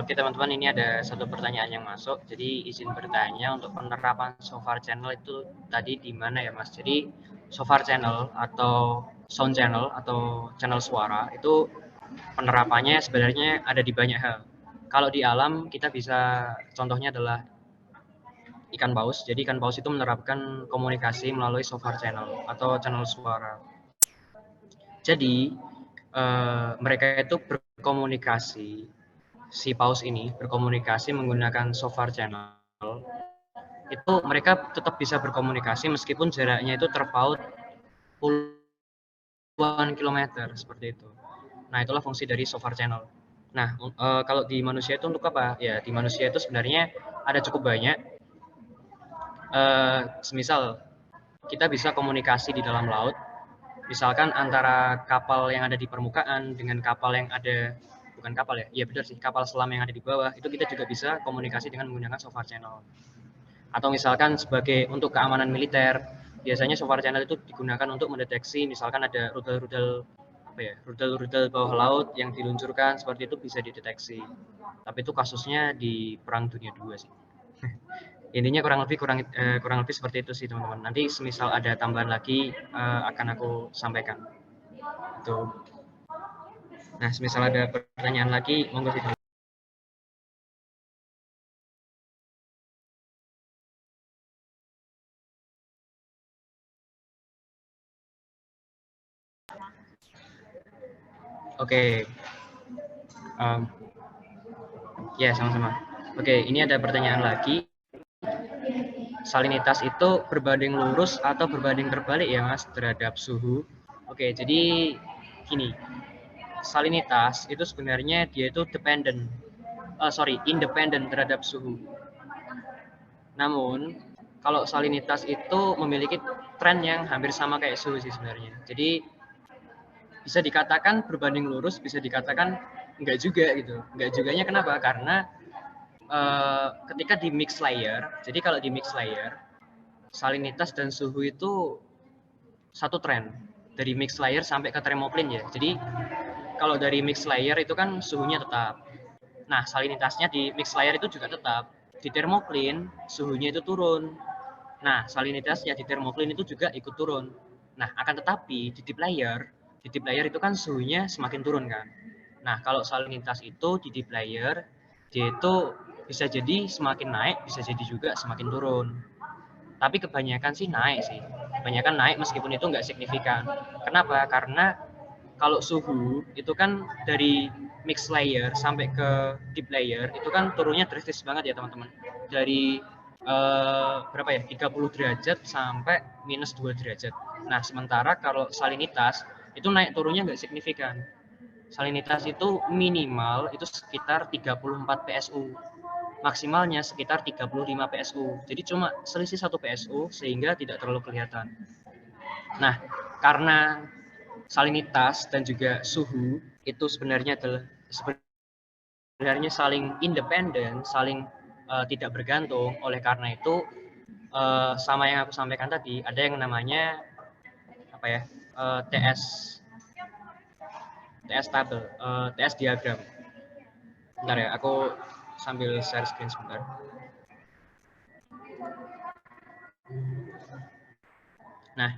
Oke teman-teman, ini ada satu pertanyaan yang masuk. Jadi izin bertanya, untuk penerapan shofar channel itu tadi di mana ya Mas? Jadi shofar channel atau sound channel atau channel suara itu penerapannya sebenarnya ada di banyak hal. Kalau di alam kita bisa, contohnya adalah ikan paus. Jadi ikan paus itu menerapkan komunikasi melalui shofar channel atau channel suara. Jadi mereka itu berkomunikasi, si paus ini berkomunikasi menggunakan shofar channel. Itu mereka tetap bisa berkomunikasi meskipun jaraknya itu terpaut puluhan kilometer seperti itu. Nah, itulah fungsi dari shofar channel. Nah, kalau di manusia itu untuk apa? Ya, di manusia itu sebenarnya ada cukup banyak. Semisal kita bisa komunikasi di dalam laut, misalkan antara kapal yang ada di permukaan dengan kapal yang ada, bukan kapal ya, iya benar sih, kapal selam yang ada di bawah, itu kita juga bisa komunikasi dengan menggunakan shofar channel. Atau misalkan sebagai untuk keamanan militer, biasanya shofar channel itu digunakan untuk mendeteksi misalkan ada rudal-rudal rudal bawah laut yang diluncurkan, seperti itu bisa dideteksi. Tapi itu kasusnya di Perang Dunia II sih. Intinya kurang lebih seperti itu sih teman-teman. Nanti semisal ada tambahan lagi akan aku sampaikan. Itu. Nah, semisal ada pertanyaan lagi, monggo sih. Oke. Ya, sama-sama. Oke, ini ada pertanyaan lagi. Salinitas itu berbanding lurus atau berbanding terbalik ya Mas terhadap suhu? Oke, jadi gini. Salinitas itu sebenarnya dia itu independen terhadap suhu. Namun, kalau salinitas itu memiliki tren yang hampir sama kayak suhu sih sebenarnya. Jadi bisa dikatakan berbanding lurus, bisa dikatakan enggak juga gitu. Enggak juganya kenapa? Karena ketika di mix layer, jadi kalau di mix layer, salinitas dan suhu itu satu tren dari mix layer sampai ke thermocline ya. Jadi kalau dari mix layer itu kan suhunya tetap. Nah, salinitasnya di mix layer itu juga tetap. Di thermocline suhunya itu turun. Nah, salinitasnya di thermocline itu juga ikut turun. Nah, akan tetapi di deep layer itu kan suhunya semakin turun kan. Nah, kalau salinitas itu di deep layer, dia itu bisa jadi semakin naik, bisa jadi juga semakin turun. Tapi kebanyakan sih naik sih. Kebanyakan naik meskipun itu nggak signifikan. Kenapa? Karena kalau suhu itu kan dari mix layer sampai ke deep layer itu kan turunnya drastis banget ya teman-teman. Dari berapa ya? 30 derajat sampai minus 2 derajat. Nah, sementara kalau salinitas itu naik turunnya nggak signifikan. Salinitas itu minimal itu sekitar 34 PSU. Maksimalnya sekitar 35 PSU. Jadi cuma selisih 1 PSU sehingga tidak terlalu kelihatan. Nah, karena salinitas dan juga suhu itu sebenarnya saling independen, saling tidak bergantung. Oleh karena itu sama yang aku sampaikan tadi, ada yang namanya apa ya? TS table, TS diagram. Bentar ya, aku sambil share screen sebentar. Nah,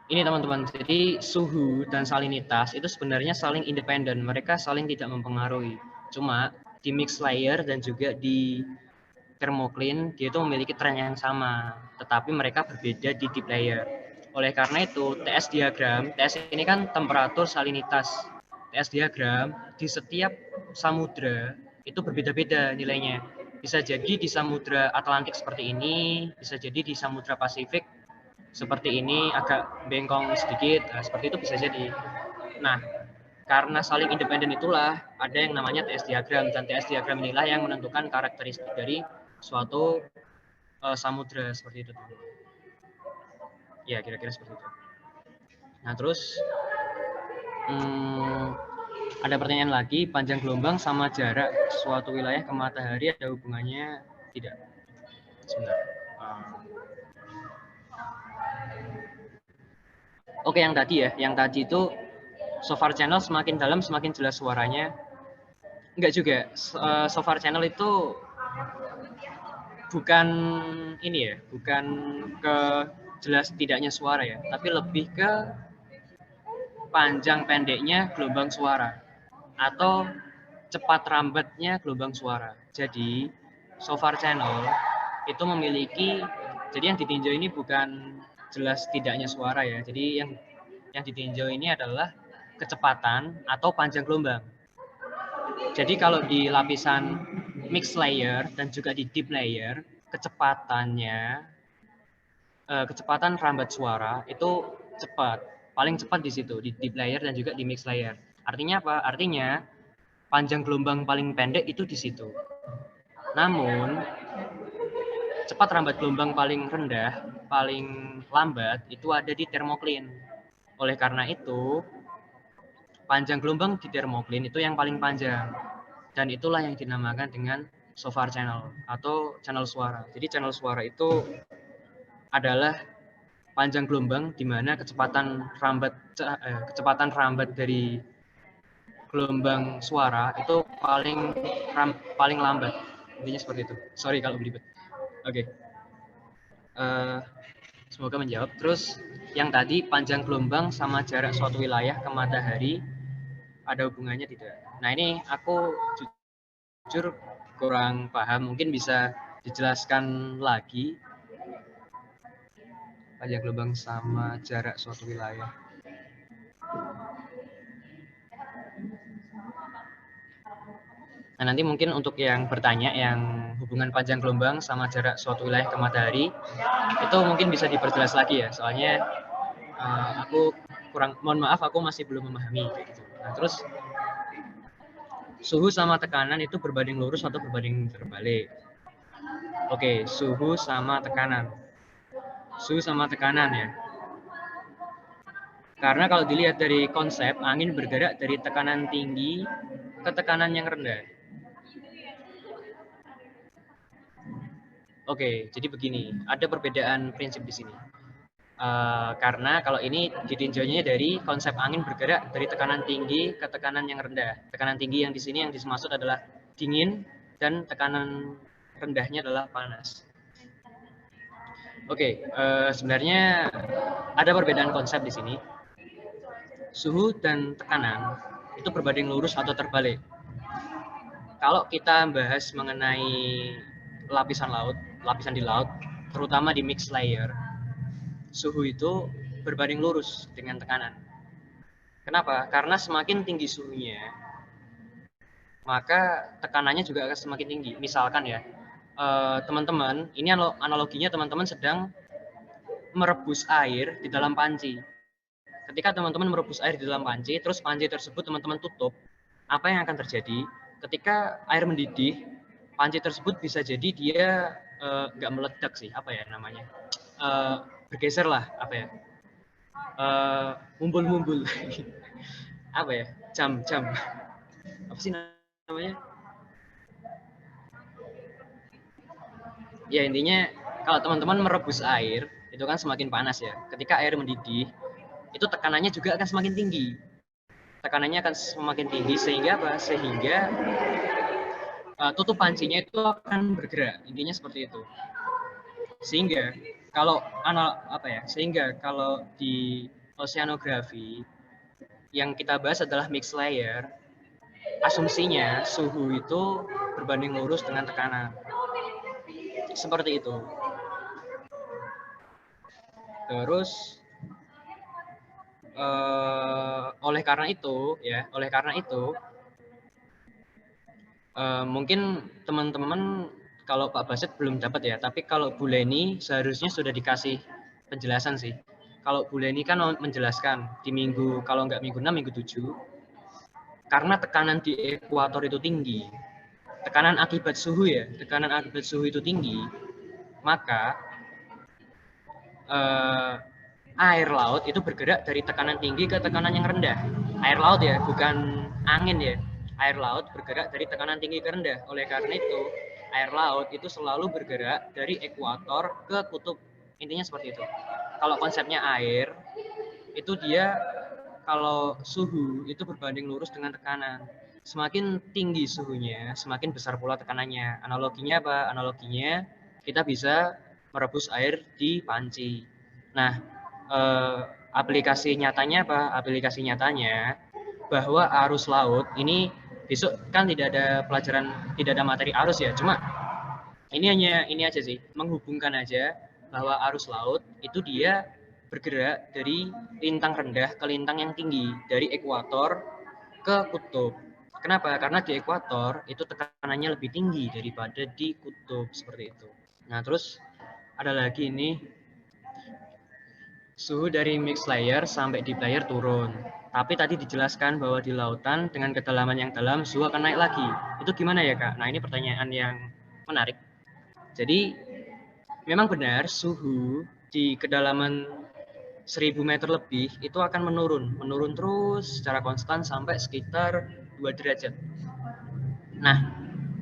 ini teman-teman, jadi suhu dan salinitas itu sebenarnya saling independen, mereka saling tidak mempengaruhi. Cuma di mix layer dan juga di thermocline dia itu memiliki tren yang sama, tetapi mereka berbeda di deep layer. Oleh karena itu, TS diagram, TS ini kan temperatur salinitas. TS diagram di setiap samudra itu berbeda-beda nilainya. Bisa jadi di samudra Atlantik seperti ini, bisa jadi di samudra Pasifik seperti ini agak bengkong sedikit, nah, seperti itu bisa jadi. Nah, karena saling independen itulah ada yang namanya TS diagram, dan TS diagram inilah yang menentukan karakteristik dari suatu samudra seperti itu. Ya, kira-kira seperti itu. Nah, terus ada pertanyaan lagi, panjang gelombang sama jarak suatu wilayah ke matahari ada hubungannya tidak? Sebentar. Oke, yang tadi ya, yang tadi itu shofar channel semakin dalam semakin jelas suaranya. Enggak juga, shofar channel itu bukan ini ya, bukan ke jelas tidaknya suara ya, tapi lebih ke panjang pendeknya gelombang suara atau cepat lambatnya gelombang suara. Jadi shofar channel itu memiliki, jadi yang ditinjau ini bukan jelas tidaknya suara ya. Jadi yang ditinjau ini adalah kecepatan atau panjang gelombang. Jadi kalau di lapisan mixed layer dan juga di deep layer, kecepatan rambat suara itu cepat, paling cepat di situ, di deep layer dan juga di mixed layer. Artinya apa? Artinya panjang gelombang paling pendek itu di situ. Namun cepat rambat gelombang paling rendah, paling lambat itu ada di thermocline. Oleh karena itu, panjang gelombang di thermocline itu yang paling panjang. Dan itulah yang dinamakan dengan shofar channel atau channel suara. Jadi channel suara itu adalah panjang gelombang di mana kecepatan rambat dari gelombang suara itu paling lambat. Intinya seperti itu. Sorry kalau belibet. Oke. Semoga menjawab. Terus yang tadi panjang gelombang sama jarak suatu wilayah ke matahari ada hubungannya tidak? Nah ini aku jujur kurang paham, mungkin bisa dijelaskan lagi panjang gelombang sama jarak suatu wilayah. Nah nanti mungkin untuk yang bertanya yang hubungan panjang gelombang sama jarak suatu wilayah ke matahari itu mungkin bisa diperjelas lagi ya, soalnya aku mohon maaf aku masih belum memahami gitu. Nah terus suhu sama tekanan itu berbanding lurus atau berbanding terbalik? Oke, suhu sama tekanan. Suhu sama tekanan ya. Karena kalau dilihat dari konsep, angin bergerak dari tekanan tinggi ke tekanan yang rendah. Oke, jadi begini, ada perbedaan prinsip di sini. Karena kalau ini ditinjaunya dari konsep angin bergerak dari tekanan tinggi ke tekanan yang rendah. Tekanan tinggi yang di sini yang dimaksud adalah dingin dan tekanan rendahnya adalah panas. Oke, sebenarnya ada perbedaan konsep di sini. Suhu dan tekanan itu berbanding lurus atau terbalik. Kalau kita bahas mengenai lapisan di laut, terutama di mixed layer, suhu itu berbanding lurus dengan tekanan. Kenapa? Karena semakin tinggi suhunya, maka tekanannya juga akan semakin tinggi. Misalkan ya, teman-teman, ini analoginya teman-teman sedang merebus air di dalam panci. Ketika teman-teman merebus air di dalam panci, terus panci tersebut teman-teman tutup, apa yang akan terjadi? Ketika air mendidih, panci tersebut bisa jadi dia nggak meledak sih, apa ya namanya? Bergeser lah, apa ya? Mumbul-mumbul. Apa ya? Jam. Apa sih namanya? Ya intinya kalau teman-teman merebus air, itu kan semakin panas ya. Ketika air mendidih, itu tekanannya juga akan semakin tinggi. Tekanannya akan semakin tinggi sehingga apa? Sehingga tutup pancinya itu akan bergerak. Intinya seperti itu. Sehingga kalau di oceanografi yang kita bahas adalah mixed layer, asumsinya suhu itu berbanding lurus dengan tekanan. Seperti itu. Terus oleh karena itu mungkin teman-teman kalau Pak Basit belum dapat ya, tapi kalau Bu Leni seharusnya sudah dikasih penjelasan sih. Kalau Bu Leni kan menjelaskan di kalau nggak minggu 6, minggu 7, karena tekanan di ekuator itu tinggi, tekanan akibat suhu itu tinggi, maka air laut itu bergerak dari tekanan tinggi ke tekanan yang rendah. Air laut ya, bukan angin ya. Air laut bergerak dari tekanan tinggi ke rendah. Oleh karena itu, air laut itu selalu bergerak dari ekuator ke kutub. Intinya seperti itu. Kalau konsepnya air, itu dia kalau suhu itu berbanding lurus dengan tekanan. Semakin tinggi suhunya, semakin besar pula tekanannya. Analoginya apa? Analoginya kita bisa merebus air di panci. Nah, aplikasi nyatanya apa? Aplikasi nyatanya bahwa arus laut ini besok kan tidak ada materi arus ya, cuma Ini aja sih, menghubungkan aja bahwa arus laut itu dia bergerak dari lintang rendah ke lintang yang tinggi, dari ekuator ke kutub. Kenapa? Karena di ekuator itu tekanannya lebih tinggi daripada di kutub, seperti itu. Nah, terus ada lagi ini, suhu dari mixed layer sampai deep layer turun. Tapi tadi dijelaskan bahwa di lautan dengan kedalaman yang dalam suhu akan naik lagi. Itu gimana ya, Kak? Nah, ini pertanyaan yang menarik. Jadi, memang benar suhu di kedalaman 1000 meter lebih itu akan menurun terus secara konstan sampai sekitar 2 derajat. Nah,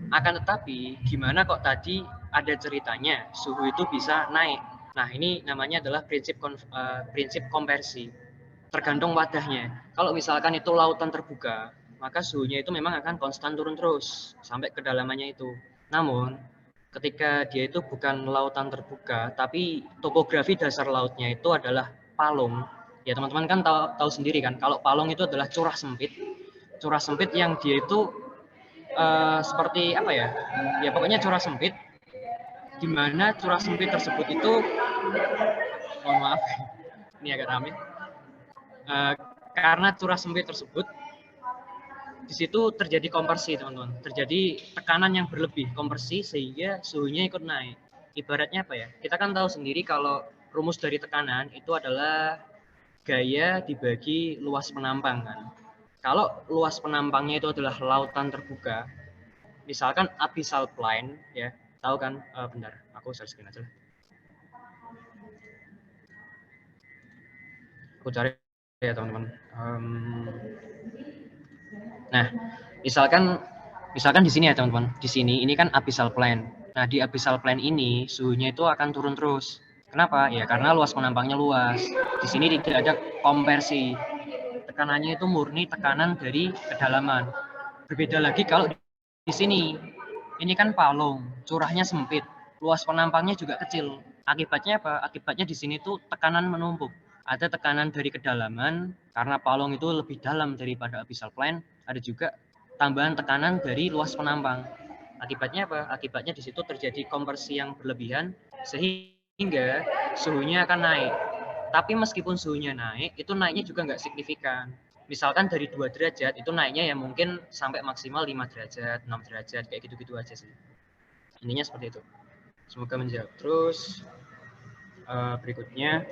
akan tetapi gimana kok tadi ada ceritanya suhu itu bisa naik. Nah, ini namanya adalah prinsip konversi. Tergantung wadahnya. Kalau misalkan itu lautan terbuka, maka suhunya itu memang akan konstan turun terus sampai kedalamannya itu. Namun, ketika dia itu bukan lautan terbuka, tapi topografi dasar lautnya itu adalah palung. Ya, teman-teman kan tahu sendiri kan, kalau palung itu adalah curah sempit. Curah sempit yang dia itu seperti apa ya? Ya pokoknya curah sempit, di mana curah sempit tersebut itu, mohon maaf, ini agak rame. Karena curah sempit tersebut, di situ terjadi kompresi, teman-teman. Terjadi tekanan yang berlebih, kompresi, sehingga suhunya ikut naik. Ibaratnya apa ya? Kita kan tahu sendiri kalau rumus dari tekanan itu adalah gaya dibagi luas penampang kan. Kalau luas penampangnya itu adalah lautan terbuka, misalkan abyssal plain, ya, tahu kan? Bentar, aku share screen aja. Aku cari ya teman-teman. Nah, misalkan di sini ya teman-teman. Di sini ini kan abyssal plain. Nah, di abyssal plain ini suhunya itu akan turun terus. Kenapa? Ya karena luas penampangnya luas. Di sini tidak ada kompresi. Tekanannya itu murni tekanan dari kedalaman. Berbeda lagi kalau di sini. Ini kan palung, curahnya sempit, luas penampangnya juga kecil. Akibatnya apa? Akibatnya di sini tuh tekanan menumpuk. Ada tekanan dari kedalaman karena palung itu lebih dalam daripada abyssal plain. Ada juga tambahan tekanan dari luas penampang. Akibatnya apa? Akibatnya di situ terjadi kompresi yang berlebihan sehingga suhunya akan naik. Tapi meskipun suhunya naik, itu naiknya juga nggak signifikan. Misalkan dari 2 derajat, itu naiknya ya mungkin sampai maksimal 5 derajat, 6 derajat, kayak gitu-gitu aja sih. Intinya seperti itu. Semoga menjawab. Terus berikutnya,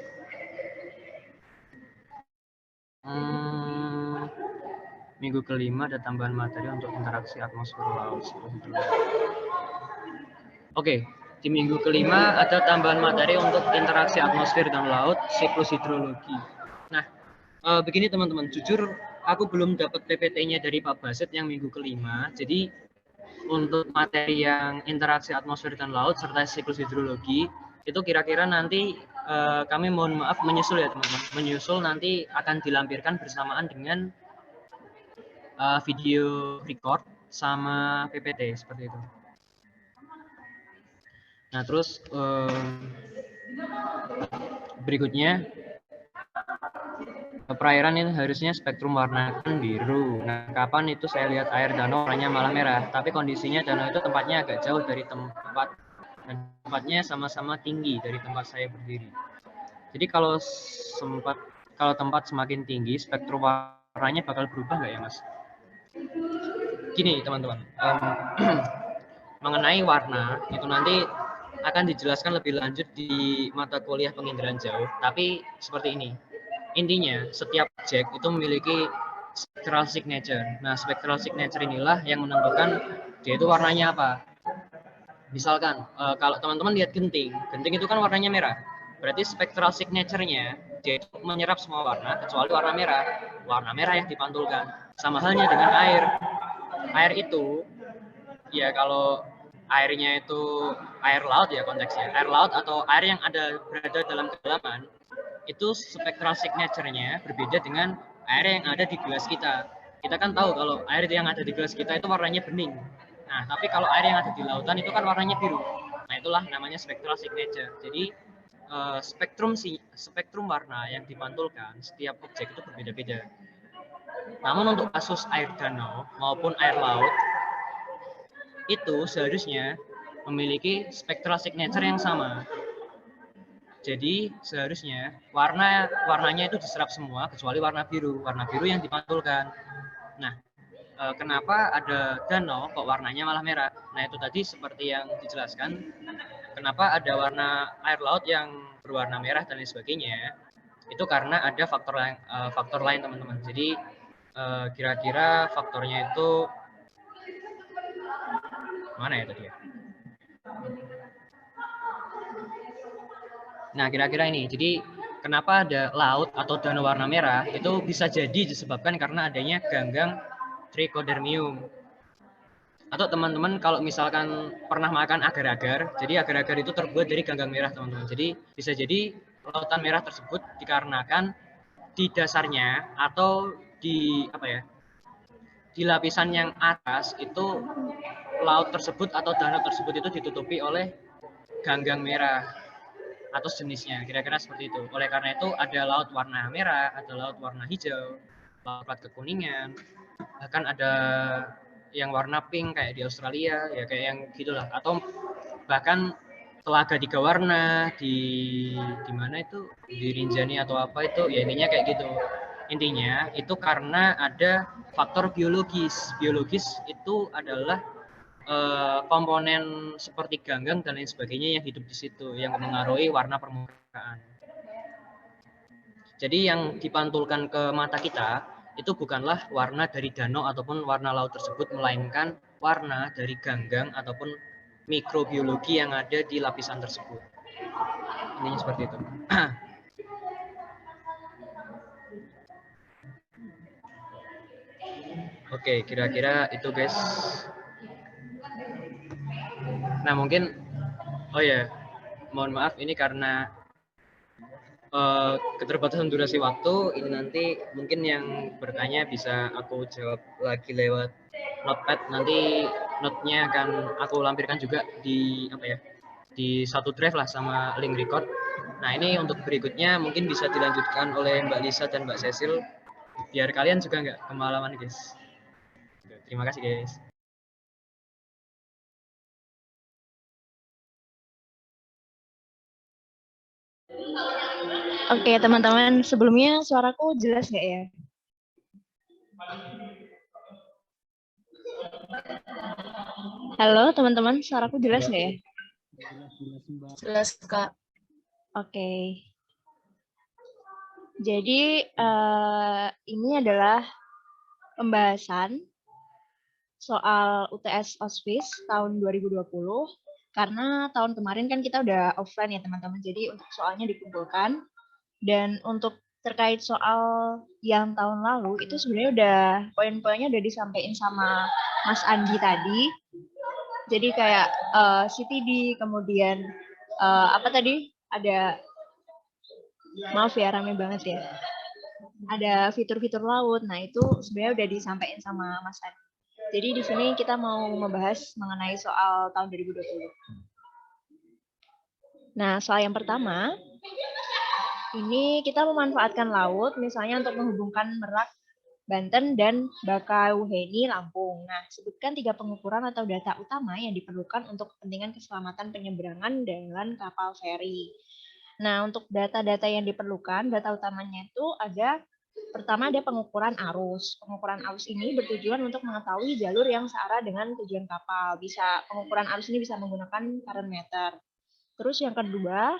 minggu kelima ada tambahan materi untuk interaksi atmosfer laut. Oke, di minggu kelima ada tambahan materi untuk interaksi atmosfer dan laut, siklus hidrologi. Nah, begini teman-teman, jujur aku belum dapat PPT-nya dari Pak Basit yang minggu kelima. Jadi untuk materi yang interaksi atmosfer dan laut serta siklus hidrologi itu kira-kira nanti kami mohon maaf menyusul ya teman-teman. Menyusul nanti akan dilampirkan bersamaan dengan video record sama PPT seperti itu. Nah terus berikutnya perairan ini harusnya spektrum warna kan biru. Nah, kapan itu saya lihat air danau warnanya malah merah, tapi kondisinya danau itu tempatnya agak jauh dari tempat dan tempatnya sama-sama tinggi dari tempat saya berdiri. Jadi kalau tempat semakin tinggi, spektrum warnanya bakal berubah nggak ya, Mas? Gini, teman-teman. Mengenai warna, itu nanti akan dijelaskan lebih lanjut di mata kuliah penginderaan jauh. Tapi seperti ini. Intinya, setiap objek itu memiliki spectral signature. Nah, spectral signature inilah yang menentukan dia itu warnanya apa. Misalkan, kalau teman-teman lihat genting itu kan warnanya merah. Berarti spectral signature-nya dia itu menyerap semua warna kecuali warna merah. Warna merah yang dipantulkan. Sama halnya dengan air. Air itu, ya kalau airnya itu air laut ya konteksnya. Air laut atau air yang berada dalam kedalaman, itu spectral signature-nya berbeda dengan air yang ada di gelas kita. Kita kan tahu kalau air yang ada di gelas kita itu warnanya bening. Nah, tapi kalau air yang ada di lautan itu kan warnanya biru. Nah, itulah namanya spectral signature. Jadi, spektrum warna yang dipantulkan setiap objek itu berbeda-beda. Namun untuk kasus air danau maupun air laut, itu seharusnya memiliki spectral signature yang sama. Jadi seharusnya warnanya itu diserap semua kecuali warna biru yang dipantulkan. Nah, kenapa ada danau kok warnanya malah merah? Nah, itu tadi seperti yang dijelaskan, kenapa ada warna air laut yang berwarna merah dan lain sebagainya. Itu karena ada faktor lain teman-teman. Jadi kira-kira faktornya itu mana ya tadi ya? Nah, kira-kira ini. Jadi, kenapa ada laut atau danau warna merah? Itu bisa jadi disebabkan karena adanya ganggang trichodermium. Atau teman-teman kalau misalkan pernah makan agar-agar, jadi agar-agar itu terbuat dari ganggang merah, teman-teman. Jadi, bisa jadi lautan merah tersebut dikarenakan di dasarnya atau di di lapisan yang atas itu laut tersebut atau danau tersebut itu ditutupi oleh ganggang merah atau jenisnya, kira-kira seperti itu. Oleh karena itu ada laut warna merah, ada laut warna hijau, laut kekuningan, bahkan ada yang warna pink kayak di Australia, ya kayak yang gitulah. Atau bahkan telaga 3 warna di mana itu, di Rinjani atau apa itu, ya intinya kayak gitu. Intinya itu karena ada faktor biologis. Biologis itu adalah komponen seperti ganggang dan lain sebagainya yang hidup di situ, yang mengaruhi warna permukaan. Jadi yang dipantulkan ke mata kita itu bukanlah warna dari danau ataupun warna laut tersebut, melainkan warna dari ganggang ataupun mikrobiologi yang ada di lapisan tersebut. Intinya seperti itu. Oke, kira-kira itu guys. Nah mungkin, oh ya, mohon maaf ini karena keterbatasan durasi waktu, ini nanti mungkin yang bertanya bisa aku jawab lagi lewat notepad. Nanti note-nya akan aku lampirkan juga di di satu drive lah sama link record. Nah ini untuk berikutnya mungkin bisa dilanjutkan oleh Mbak Lisa dan Mbak Cecil, biar kalian juga nggak kemalaman guys. Terima kasih guys. Oke, teman-teman, sebelumnya suaraku jelas nggak ya? Halo, teman-teman, suaraku jelas nggak ya? Jelas, Kak. Oke. Jadi, ini adalah pembahasan soal UTS Auspis tahun 2020. Karena tahun kemarin kan kita udah offline ya, teman-teman. Jadi, untuk soalnya dikumpulkan. Dan untuk terkait soal yang tahun lalu, itu sebenarnya udah poin-poinnya udah disampaikan sama Mas Andi tadi. Jadi kayak CTD, kemudian apa tadi? Ada, maaf ya, rame banget ya. Ada fitur-fitur laut. Nah, itu sebenarnya udah disampaikan sama Mas Andi. Jadi di sini kita mau membahas mengenai soal tahun 2020. Nah, soal yang pertama, ini kita memanfaatkan laut misalnya untuk menghubungkan Merak, Banten, dan Bakauheni, Lampung. Nah, sebutkan 3 pengukuran atau data utama yang diperlukan untuk kepentingan keselamatan penyeberangan dengan kapal feri. Nah, untuk data-data yang diperlukan, data utamanya itu ada, pertama ada pengukuran arus. Pengukuran arus ini bertujuan untuk mengetahui jalur yang searah dengan tujuan kapal. Pengukuran arus ini bisa menggunakan current meter. Terus yang kedua,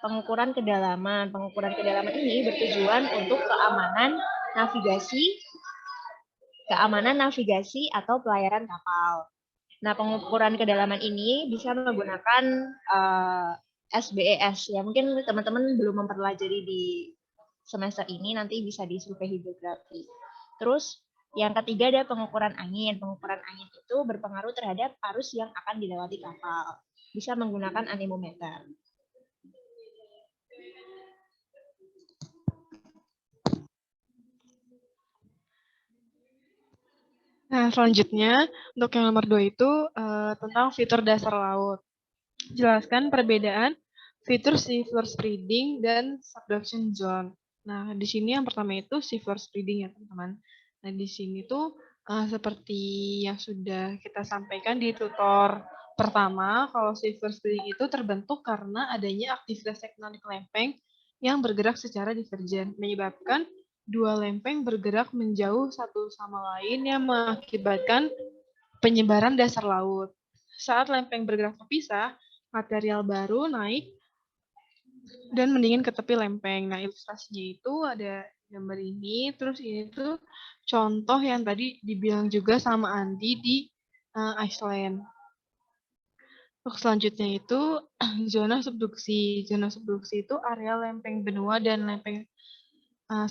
pengukuran kedalaman. Pengukuran kedalaman ini bertujuan untuk keamanan navigasi atau pelayaran kapal. Nah, pengukuran kedalaman ini bisa menggunakan SBES. Ya, mungkin teman-teman belum mempelajari di semester ini, nanti bisa di survei hidrografi. Terus yang ketiga ada pengukuran angin. Pengukuran angin itu berpengaruh terhadap arus yang akan dilewati kapal. Bisa menggunakan anemometer. Nah, selanjutnya untuk yang nomor 2 itu tentang fitur dasar laut. Jelaskan perbedaan fitur seafloor spreading dan subduction zone. Nah, di sini yang pertama itu seafloor spreading ya, teman-teman. Nah, di sini tuh seperti yang sudah kita sampaikan di tutor Pertama, kalau silver spring itu terbentuk karena adanya aktivitas tektonik lempeng yang bergerak secara divergen, menyebabkan dua lempeng bergerak menjauh satu sama lain yang mengakibatkan penyebaran dasar laut. Saat lempeng bergerak terpisah, material baru naik dan mendingin ke tepi lempeng. Nah, ilustrasinya itu ada gambar ini, terus ini tuh contoh yang tadi dibilang juga sama Andi di Iceland. Untuk selanjutnya itu zona subduksi. Zona subduksi itu area lempeng benua dan lempeng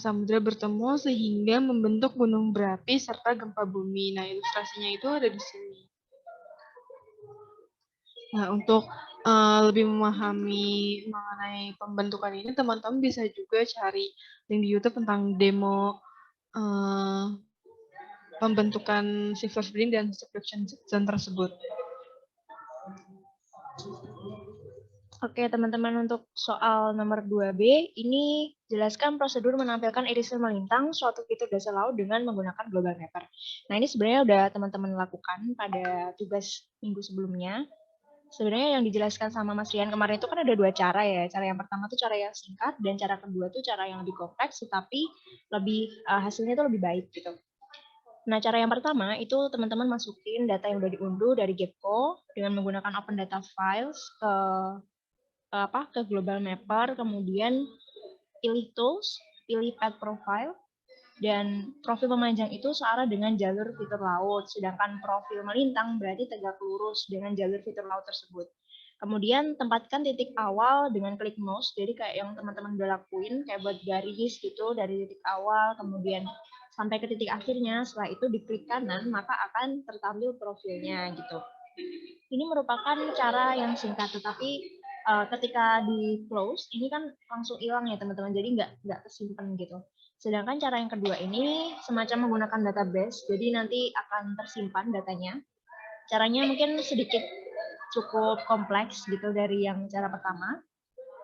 samudra bertemu sehingga membentuk gunung berapi serta gempa bumi. Nah, ilustrasinya itu ada di sini. Nah, untuk lebih memahami mengenai pembentukan ini, teman-teman bisa juga cari link di YouTube tentang demo pembentukan silver spring dan subduction zone tersebut. Oke, teman-teman, untuk soal nomor 2B, ini jelaskan prosedur menampilkan irisan melintang suatu fitur dasar laut dengan menggunakan global mapper. Nah, ini sebenarnya udah teman-teman lakukan pada tugas minggu sebelumnya. Sebenarnya yang dijelaskan sama Mas Rian kemarin itu kan ada dua cara ya. Cara yang pertama tuh cara yang singkat, dan cara kedua tuh cara yang lebih kompleks, tetapi lebih hasilnya tuh lebih baik gitu. Nah, cara yang pertama itu teman-teman masukin data yang udah diunduh dari Gepco dengan menggunakan Open Data Files ke Global Mapper, kemudian pilih Tools, pilih Path Profile, dan profil memanjang itu searah dengan jalur fitur laut, sedangkan profil melintang berarti tegak lurus dengan jalur fitur laut tersebut. Kemudian tempatkan titik awal dengan klik mouse, jadi kayak yang teman-teman udah lakuin, kayak buat garis gitu dari titik awal, kemudian sampai ke titik akhirnya. Setelah itu diklik kanan, maka akan tertampil profilnya gitu. Ini merupakan cara yang singkat, tetapi ketika di close ini kan langsung hilang ya teman-teman, jadi nggak tersimpan gitu. Sedangkan cara yang kedua ini semacam menggunakan database, jadi nanti akan tersimpan datanya. Caranya mungkin sedikit cukup kompleks gitu dari yang cara pertama.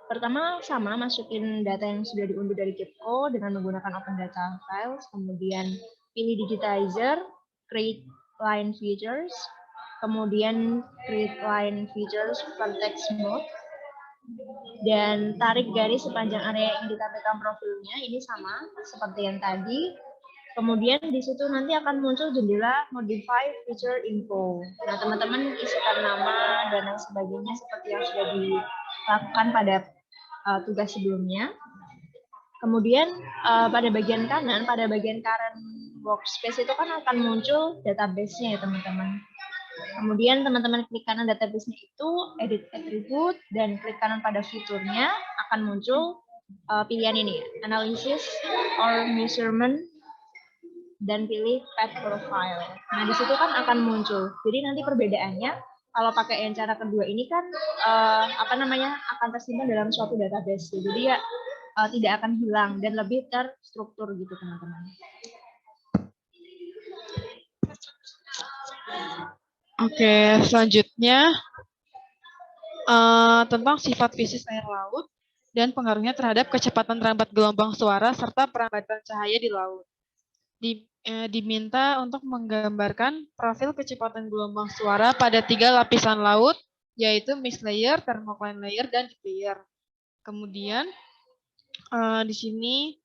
Pertama sama masukin data yang sudah diunduh dari Gepco dengan menggunakan Open Data Files, kemudian pilih Digitizer, Create Line Features, kemudian Create Line Features Context Mode, dan tarik garis sepanjang area yang ditampilkan profilnya, ini sama seperti yang tadi. Kemudian di situ nanti akan muncul jendela Modify Feature Info. Nah, teman-teman isikan nama dan lain sebagainya seperti yang sudah dilakukan pada tugas sebelumnya. Kemudian pada bagian kanan, pada bagian current workspace itu kan akan muncul database-nya ya teman-teman. Kemudian teman-teman klik kanan database-nya itu, edit attribute, dan klik kanan pada fiturnya akan muncul pilihan ini, analysis or measurement, dan pilih path profile. Nah, di situ kan akan muncul. Jadi nanti perbedaannya kalau pakai yang cara kedua ini kan akan tersimpan dalam suatu database. Jadi ya tidak akan hilang dan lebih terstruktur gitu teman-teman. Oke, selanjutnya tentang sifat fisik air laut dan pengaruhnya terhadap kecepatan terambat gelombang suara serta perambatan cahaya di laut. Diminta untuk menggambarkan profil kecepatan gelombang suara pada 3 lapisan laut, yaitu mixed layer, thermocline layer, dan deep layer. Kemudian di sini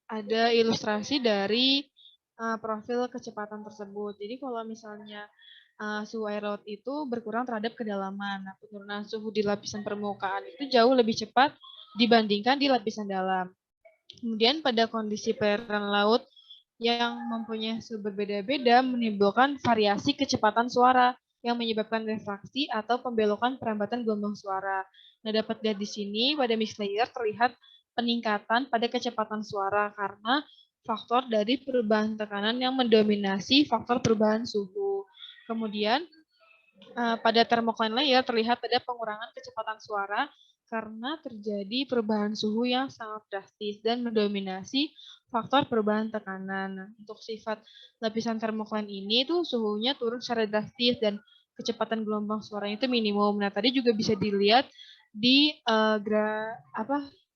ada ilustrasi dari profil kecepatan tersebut. Jadi kalau misalnya suhu air laut itu berkurang terhadap kedalaman, nah, penurunan suhu di lapisan permukaan itu jauh lebih cepat dibandingkan di lapisan dalam. Kemudian pada kondisi perairan laut yang mempunyai suhu berbeda-beda menimbulkan variasi kecepatan suara yang menyebabkan refraksi atau pembelokan perambatan gelombang suara. Nah, dapat lihat di sini pada mixed layer terlihat peningkatan pada kecepatan suara karena faktor dari perubahan tekanan yang mendominasi faktor perubahan suhu. Kemudian pada thermocline layer terlihat ada pengurangan kecepatan suara karena terjadi perubahan suhu yang sangat drastis dan mendominasi faktor perubahan tekanan. Untuk sifat lapisan thermocline ini tuh suhunya turun secara drastis dan kecepatan gelombang suaranya itu minimum. Nah, tadi juga bisa dilihat di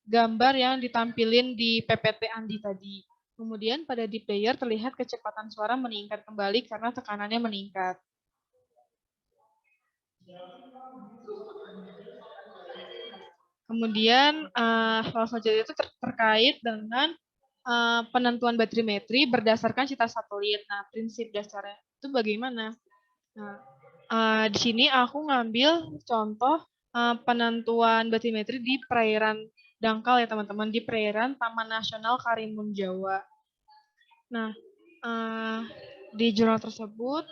gambar yang ditampilin di PPT Andi tadi. Kemudian pada deep layer terlihat kecepatan suara meningkat kembali karena tekanannya meningkat. Kemudian hal selanjutnya itu terkait dengan penentuan batrimetri berdasarkan citra satelit. Nah, prinsip dasarnya itu bagaimana? Nah, di sini aku ngambil contoh penentuan batrimetri di perairan dangkal ya teman-teman, di perairan Taman Nasional Karimun Jawa. Nah, di jurnal tersebut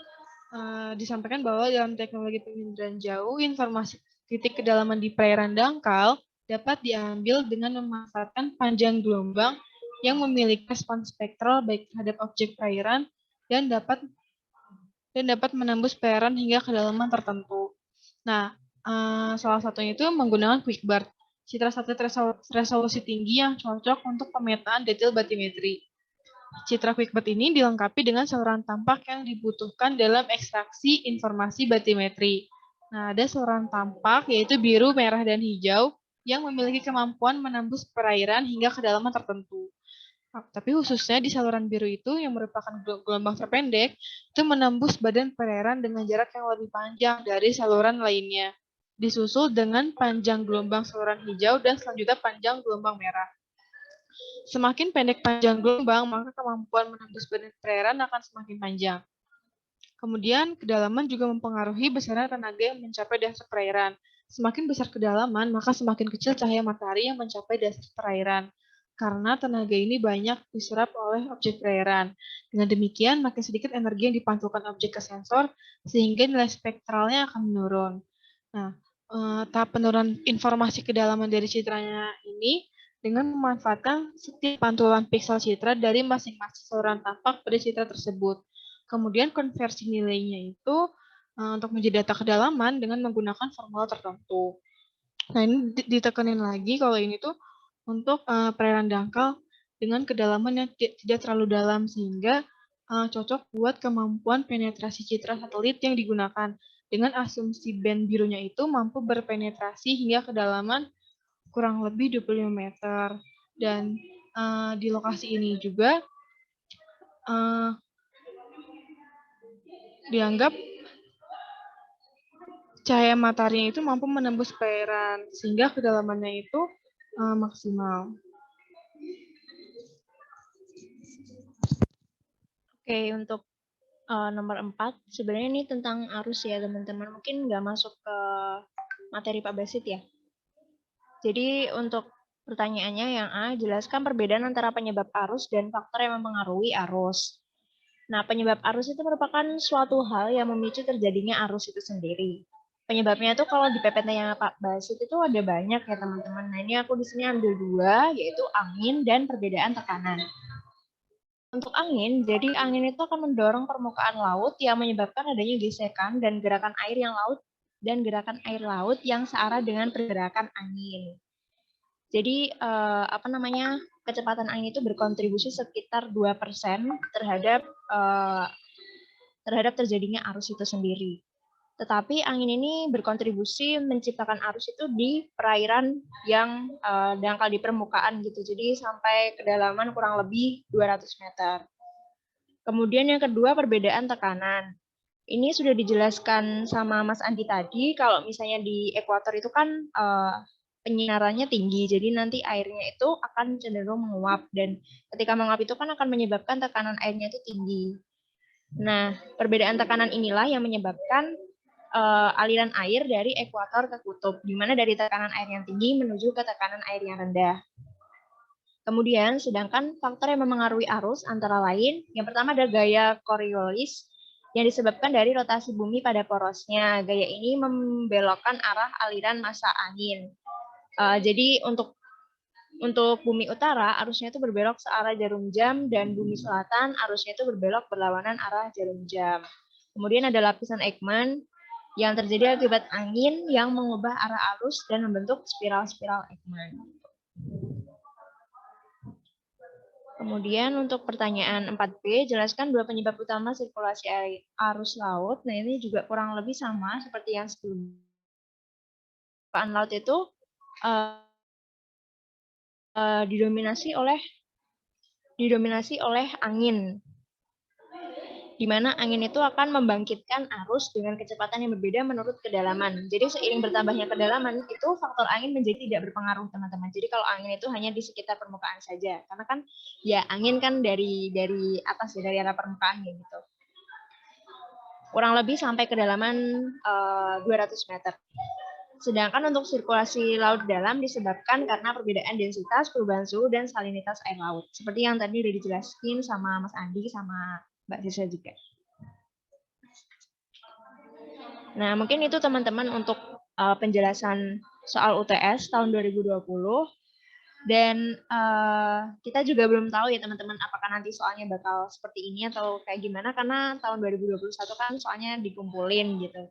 disampaikan bahwa dalam teknologi penginderaan jauh, informasi titik kedalaman di perairan dangkal dapat diambil dengan memanfaatkan panjang gelombang yang memiliki respons spektral baik terhadap objek perairan dan dapat menembus perairan hingga kedalaman tertentu. Nah, salah satunya itu menggunakan QuickBAR, citra satelit resolusi tinggi yang cocok untuk pemetaan detail batimetri. Citra QuickBAR ini dilengkapi dengan saluran tampak yang dibutuhkan dalam ekstraksi informasi batimetri. Nah, ada saluran tampak yaitu biru, merah, dan hijau yang memiliki kemampuan menembus perairan hingga kedalaman tertentu. Tapi khususnya di saluran biru itu yang merupakan gelombang terpendek, itu menembus badan perairan dengan jarak yang lebih panjang dari saluran lainnya. Disusul dengan panjang gelombang saluran hijau dan selanjutnya panjang gelombang merah. Semakin pendek panjang gelombang, maka kemampuan menembus badan perairan akan semakin panjang. Kemudian, kedalaman juga mempengaruhi besarnya tenaga yang mencapai dasar perairan. Semakin besar kedalaman, maka semakin kecil cahaya matahari yang mencapai dasar perairan. Karena tenaga ini banyak diserap oleh objek perairan. Dengan demikian, makin sedikit energi yang dipantulkan objek ke sensor, sehingga nilai spektralnya akan menurun. Nah, tahap penurunan informasi kedalaman dari citranya ini dengan memanfaatkan setiap pantulan piksel citra dari masing-masing saluran tampak pada citra tersebut. Kemudian konversi nilainya itu untuk menjadi data kedalaman dengan menggunakan formula tertentu. Nah, ini ditekenin lagi kalau ini tuh untuk perairan dangkal dengan kedalaman yang tidak terlalu dalam sehingga cocok buat kemampuan penetrasi citra satelit yang digunakan. Dengan asumsi band birunya itu mampu berpenetrasi hingga kedalaman kurang lebih 25 meter. Dan di lokasi ini juga dianggap cahaya matahari itu mampu menembus perairan sehingga kedalamannya itu maksimal. Oke, untuk nomor 4, sebenarnya ini tentang arus ya teman-teman. Mungkin nggak masuk ke materi Pak Basit ya. Jadi untuk pertanyaannya yang A, jelaskan perbedaan antara penyebab arus dan faktor yang mempengaruhi arus. Nah, penyebab arus itu merupakan suatu hal yang memicu terjadinya arus itu sendiri. Penyebabnya itu kalau di PPT-nya Pak Basit itu ada banyak ya teman-teman. Nah, ini aku di sini ambil 2, yaitu angin dan perbedaan tekanan. Untuk angin, jadi angin itu akan mendorong permukaan laut yang menyebabkan adanya gesekan dan gerakan air laut yang searah dengan pergerakan angin. Jadi kecepatan angin itu berkontribusi sekitar 2% terhadap terjadinya arus itu sendiri. Tetapi angin ini berkontribusi menciptakan arus itu di perairan yang dangkal di permukaan gitu. Jadi sampai kedalaman kurang lebih 200 meter. Kemudian yang kedua, perbedaan tekanan. Ini sudah dijelaskan sama Mas Andi tadi, kalau misalnya di ekuator itu kan penyinarannya tinggi, jadi nanti airnya itu akan cenderung menguap, dan ketika menguap itu kan akan menyebabkan tekanan airnya itu tinggi. Nah, perbedaan tekanan inilah yang menyebabkan aliran air dari ekuator ke kutub, di mana dari tekanan air yang tinggi menuju ke tekanan air yang rendah. Kemudian, sedangkan faktor yang memengaruhi arus antara lain, yang pertama ada gaya Coriolis, yang disebabkan dari rotasi bumi pada porosnya. Gaya ini membelokkan arah aliran massa angin. Jadi untuk bumi utara, arusnya itu berbelok searah jarum jam, dan bumi selatan, arusnya itu berbelok berlawanan arah jarum jam. Kemudian ada lapisan Ekman, yang terjadi akibat angin yang mengubah arah arus dan membentuk spiral-spiral Ekman. Kemudian untuk pertanyaan 4B, jelaskan 2 penyebab utama sirkulasi arus laut. Nah, ini juga kurang lebih sama seperti yang sebelumnya. Permukaan laut itu didominasi oleh angin. di mana angin itu akan membangkitkan arus dengan kecepatan yang berbeda menurut kedalaman. Jadi seiring bertambahnya kedalaman, itu faktor angin menjadi tidak berpengaruh, teman-teman. Jadi kalau angin itu hanya di sekitar permukaan saja, karena kan ya angin kan dari atas ya, dari arah permukaan gitu. Kurang lebih sampai kedalaman 200 meter. Sedangkan untuk sirkulasi laut dalam disebabkan karena perbedaan densitas, perubahan suhu, dan salinitas air laut. Seperti yang tadi udah dijelaskan sama Mas Andi, sama Mbak Siswa juga. Nah, mungkin itu teman-teman untuk penjelasan soal UTS tahun 2020. Dan kita juga belum tahu ya teman-teman apakah nanti soalnya bakal seperti ini atau kayak gimana, karena tahun 2021 kan soalnya dikumpulin gitu.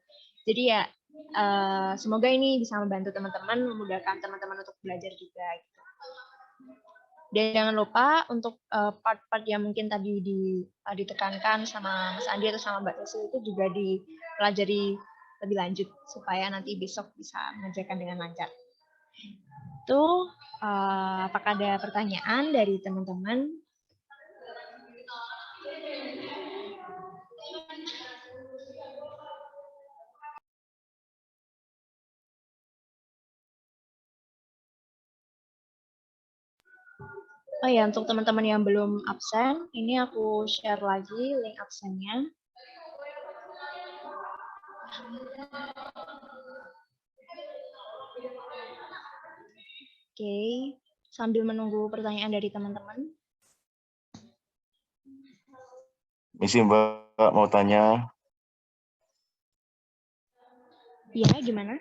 Jadi ya semoga ini bisa membantu teman-teman, memudahkan teman-teman untuk belajar juga gitu. Dan jangan lupa untuk part-part yang mungkin tadi ditekankan sama Mas Andi atau sama Mbak Tesi itu juga dipelajari lebih lanjut supaya nanti besok bisa mengerjakan dengan lancar. Itu apakah ada pertanyaan dari teman-teman? Oh ya, untuk teman-teman yang belum absen, ini aku share lagi link absennya. Oke, sambil menunggu pertanyaan dari teman-teman. Misi Mbak mau tanya. Iya, gimana?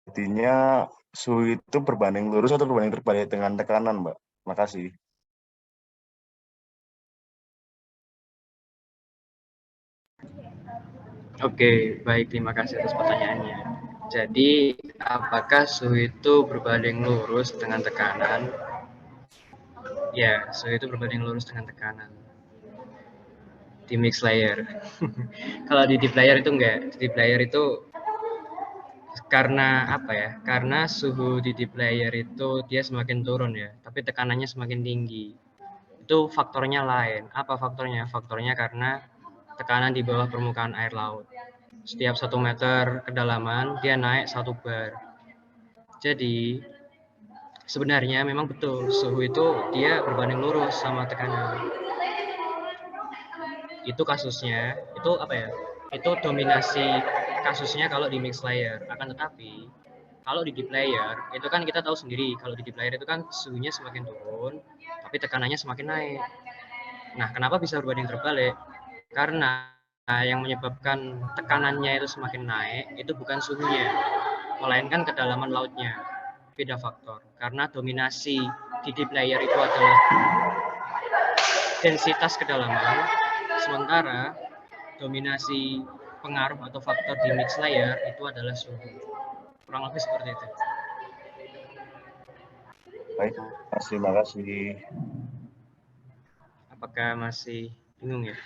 Jadinya suhu itu berbanding lurus atau berbanding terbalik dengan tekanan, Mbak? Makasih. Oke, baik, terima kasih atas pertanyaannya. Jadi, apakah suhu itu berbanding lurus dengan tekanan? Ya, suhu itu berbanding lurus dengan tekanan di mix layer. Kalau di deep layer itu enggak. Di deep layer itu karena apa ya? Karena suhu di deep layer itu dia semakin turun ya, tapi tekanannya semakin tinggi. Itu faktornya lain. Apa faktornya? Faktornya karena tekanan di bawah permukaan air laut. Setiap 1 meter kedalaman dia naik 1 bar. Jadi sebenarnya memang betul suhu itu dia berbanding lurus sama tekanan. Itu kasusnya, itu apa ya? Itu dominasi kasusnya kalau di mix layer. Akan tetapi kalau di deep layer itu kan kita tahu sendiri kalau di deep layer itu kan suhunya semakin turun, tapi tekanannya semakin naik. Nah, kenapa bisa berbanding terbalik? Karena yang menyebabkan tekanannya itu semakin naik itu bukan suhunya, melainkan kedalaman lautnya. Beda faktor. Karena dominasi di deep layer itu adalah densitas kedalaman, sementara dominasi pengaruh atau faktor di mix layer itu adalah suhu. Kurang lebih seperti itu. Baik, terima kasih. Apakah masih bingung ya?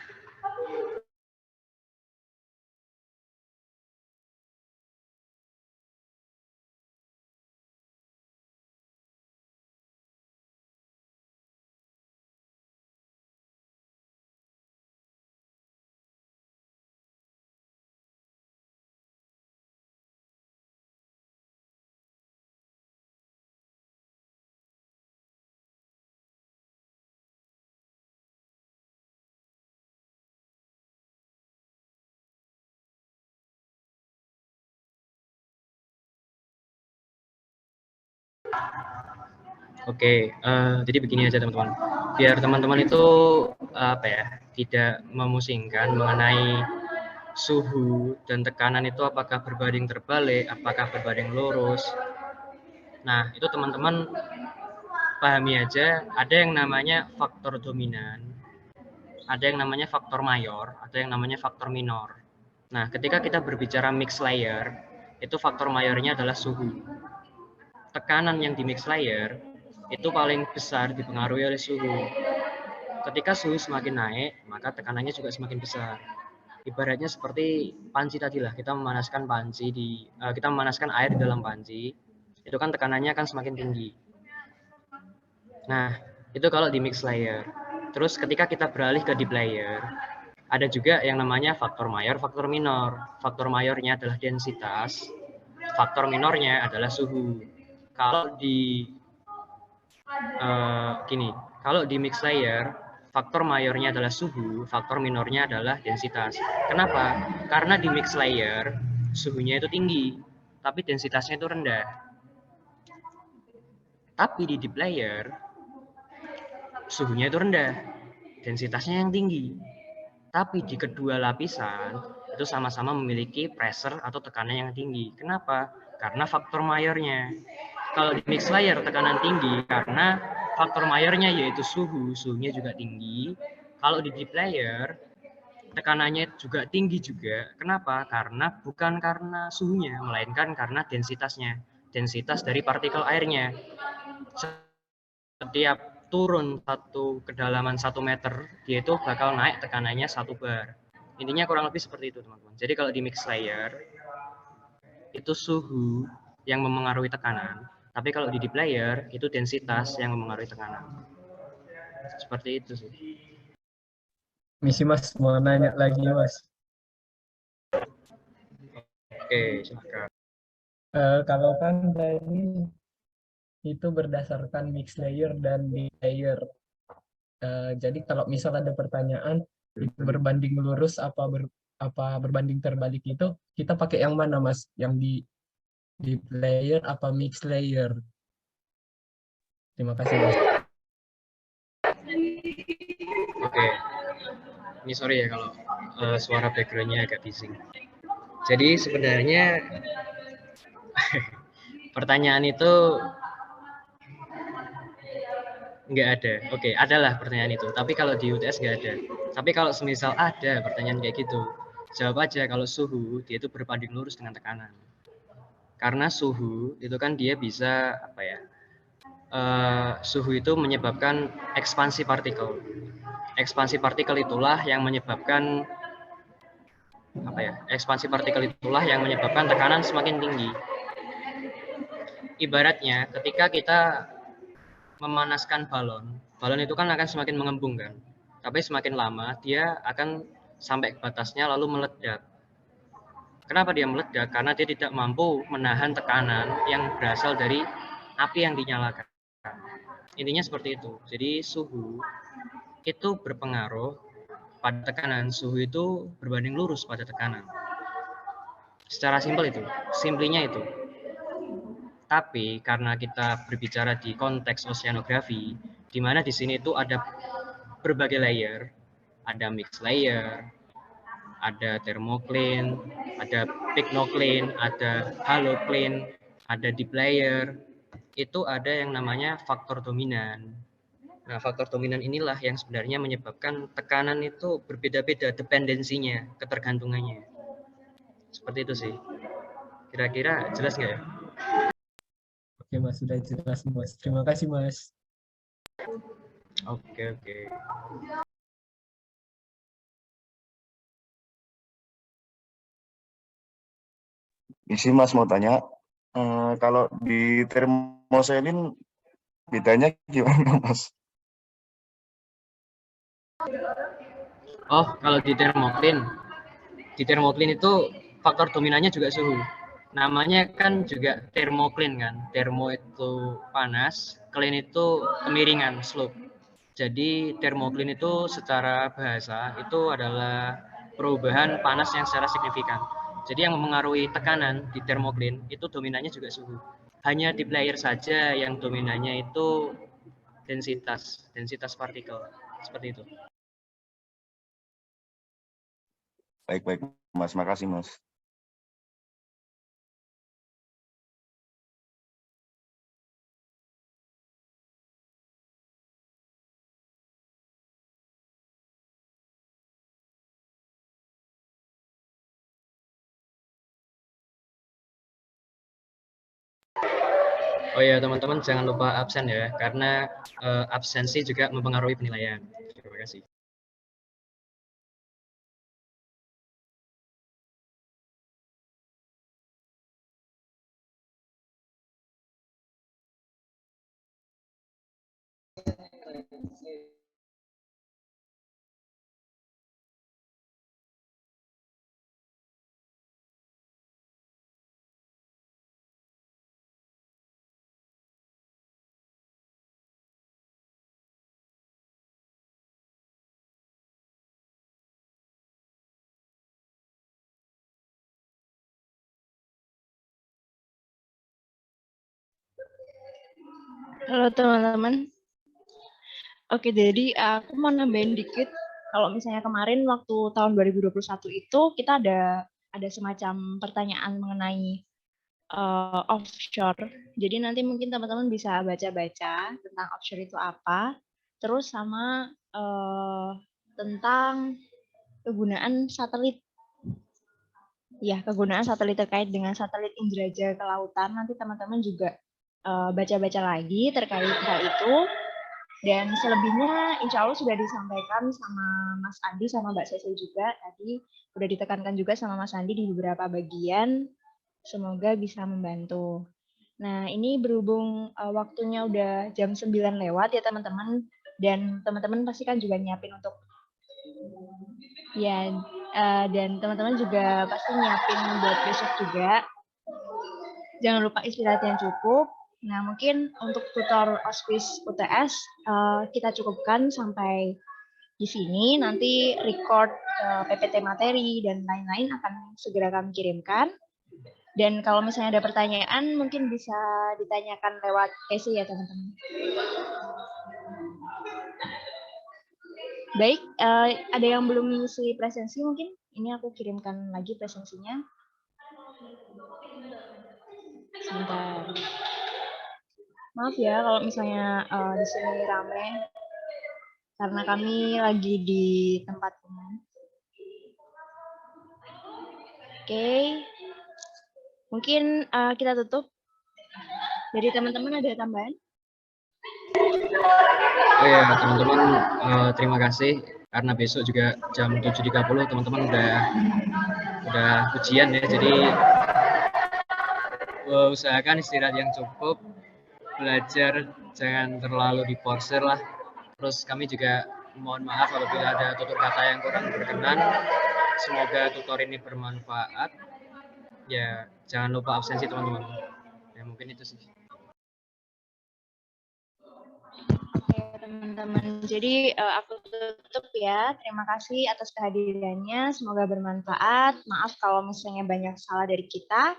Oke, jadi begini aja teman-teman. Biar teman-teman itu apa ya, tidak memusingkan mengenai suhu dan tekanan itu apakah berbanding terbalik, apakah berbanding lurus. Nah, itu teman-teman pahami aja, ada yang namanya faktor dominan, ada yang namanya faktor mayor, ada yang namanya faktor minor. Nah, ketika kita berbicara mix layer, itu faktor mayornya adalah suhu. Tekanan yang di mix layer itu paling besar dipengaruhi oleh suhu. Ketika suhu semakin naik, maka tekanannya juga semakin besar. Ibaratnya seperti panci tadi lah, kita memanaskan kita memanaskan air di dalam panci, itu kan tekanannya akan semakin tinggi. Nah, itu kalau di mix layer. Terus ketika kita beralih ke deep layer, Ada juga yang namanya faktor mayor, faktor minor. Faktor mayornya adalah densitas, faktor minornya adalah suhu. Kalau di kalau di mixed layer, faktor mayornya adalah suhu, faktor minornya adalah densitas. Kenapa? Karena di mixed layer suhunya itu tinggi, tapi densitasnya itu rendah. Tapi di deep layer suhunya itu rendah, densitasnya yang tinggi. Tapi di kedua lapisan itu sama-sama memiliki pressure atau tekanan yang tinggi. Kenapa? Karena faktor mayornya. Kalau di mixed layer tekanan tinggi karena faktor mayornya yaitu suhu, suhunya juga tinggi. Kalau di deep layer tekanannya juga tinggi juga. Kenapa? Karena bukan karena suhunya, melainkan karena densitasnya. Densitas dari partikel airnya. Setiap turun ke kedalaman 1 meter, dia itu bakal naik tekanannya 1 bar. Intinya kurang lebih seperti itu, teman-teman. Jadi kalau di mixed layer, itu suhu yang memengaruhi tekanan. Tapi kalau di deep layer, itu densitas yang memengaruhi tekanan. Seperti itu sih. Misi Mas, mau nanya lagi Mas. Oke, silakan. Kalau kan tadi itu berdasarkan mixed layer dan deep layer. Jadi kalau misal ada pertanyaan itu berbanding lurus apa berbanding terbalik itu kita pakai yang mana Mas? Yang di deep layer apa mixed layer? Terima kasih Mas. Oke. Ini sorry ya kalau suara background-nya agak bising. Jadi sebenarnya pertanyaan itu nggak ada. Oke, adalah pertanyaan itu. Tapi kalau di UTS nggak ada. Tapi kalau semisal ada pertanyaan kayak gitu, jawab aja kalau suhu dia itu berbanding lurus dengan tekanan. Karena suhu itu kan dia bisa apa ya? Suhu itu menyebabkan ekspansi partikel. Ekspansi partikel itulah yang menyebabkan apa ya? Ekspansi partikel itulah yang menyebabkan tekanan semakin tinggi. Ibaratnya ketika kita memanaskan balon, balon itu kan akan semakin mengembung kan. Tapi semakin lama dia akan sampai ke batasnya lalu meledak. Kenapa dia meledak? Karena dia tidak mampu menahan tekanan yang berasal dari api yang dinyalakan. Intinya seperti itu. Jadi suhu itu berpengaruh pada tekanan. Suhu itu berbanding lurus pada tekanan. Secara simpel itu. Simplinya itu. Tapi karena kita berbicara di konteks oceanografi, di mana di sini itu ada berbagai layer, ada mixed layer, ada thermocline, ada pycnocline, ada halocline, ada deep layer. Itu ada yang namanya faktor dominan. Nah, faktor dominan inilah yang sebenarnya menyebabkan tekanan itu berbeda-beda dependensinya, ketergantungannya. Seperti itu sih. Kira-kira jelas nggak ya? Oke Mas, sudah jelas Mas. Terima kasih Mas. Oke. Isi Mas mau tanya, kalau di termoselin bedanya gimana Mas? Oh, kalau di thermocline itu faktor dominannya juga suhu. Namanya kan juga thermocline kan. Thermo itu panas, clean itu kemiringan, slope. Jadi thermocline itu secara bahasa itu adalah perubahan panas yang secara signifikan. Jadi yang mempengaruhi tekanan di thermocline itu dominannya juga suhu. Hanya di layer saja yang dominannya itu densitas partikel. Seperti itu. Baik Mas, makasih Mas. Oh ya teman-teman jangan lupa absen ya, karena absensi juga mempengaruhi penilaian. Terima kasih. Halo teman-teman. Oke, jadi aku mau nambahin dikit. Kalau misalnya kemarin waktu tahun 2021 itu kita ada semacam pertanyaan mengenai offshore. Jadi nanti mungkin teman-teman bisa baca-baca tentang offshore itu apa. Terus sama tentang kegunaan satelit. Ya, kegunaan satelit terkait dengan satelit Indrajaya ke lautan. Nanti teman-teman juga baca-baca lagi terkait hal itu. Dan selebihnya insya Allah sudah disampaikan sama Mas Andi sama Mbak Sesi juga. Tadi sudah ditekankan juga sama Mas Andi di beberapa bagian. Semoga bisa membantu. Nah, ini berhubung waktunya udah jam 9 lewat ya teman-teman. Dan teman-teman pasti kan juga nyiapin untuk ya, dan teman-teman juga pasti nyiapin buat besok juga. Jangan lupa istirahat yang cukup. Nah, mungkin untuk tutor OSPIS UTS kita cukupkan sampai di sini. Nanti record PPT materi dan lain-lain akan segera kami kirimkan. Dan kalau misalnya ada pertanyaan, mungkin bisa ditanyakan lewat PC ya, teman-teman. Baik, ada yang belum mengisi presensi mungkin? Ini aku kirimkan lagi presensinya. Sebentar. Maaf ya kalau misalnya di sini ramai, karena kami lagi di tempat umum. Oke, mungkin kita tutup. Dari teman-teman ada tambahan? Oh ya teman-teman, terima kasih karena besok juga jam 7.30 teman-teman udah ujian ya, jadi usahakan istirahat yang cukup, belajar jangan terlalu diporsir lah. Terus kami juga mohon maaf apabila ada tutur kata yang kurang berkenan. Semoga tutor ini bermanfaat. Ya, jangan lupa absensi teman-teman. Ya mungkin itu sih. Oke teman-teman, jadi aku tutup ya. Terima kasih atas kehadirannya, semoga bermanfaat. Maaf kalau misalnya banyak salah dari kita.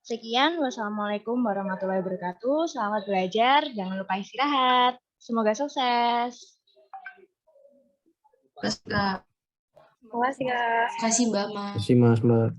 Sekian, wassalamualaikum warahmatullahi wabarakatuh. Selamat belajar, jangan lupa istirahat. Semoga sukses. Terima kasih, Kak. Terima kasih, Kak. Terima kasih, Mbak Ma. Terima kasih Mas, Mbak.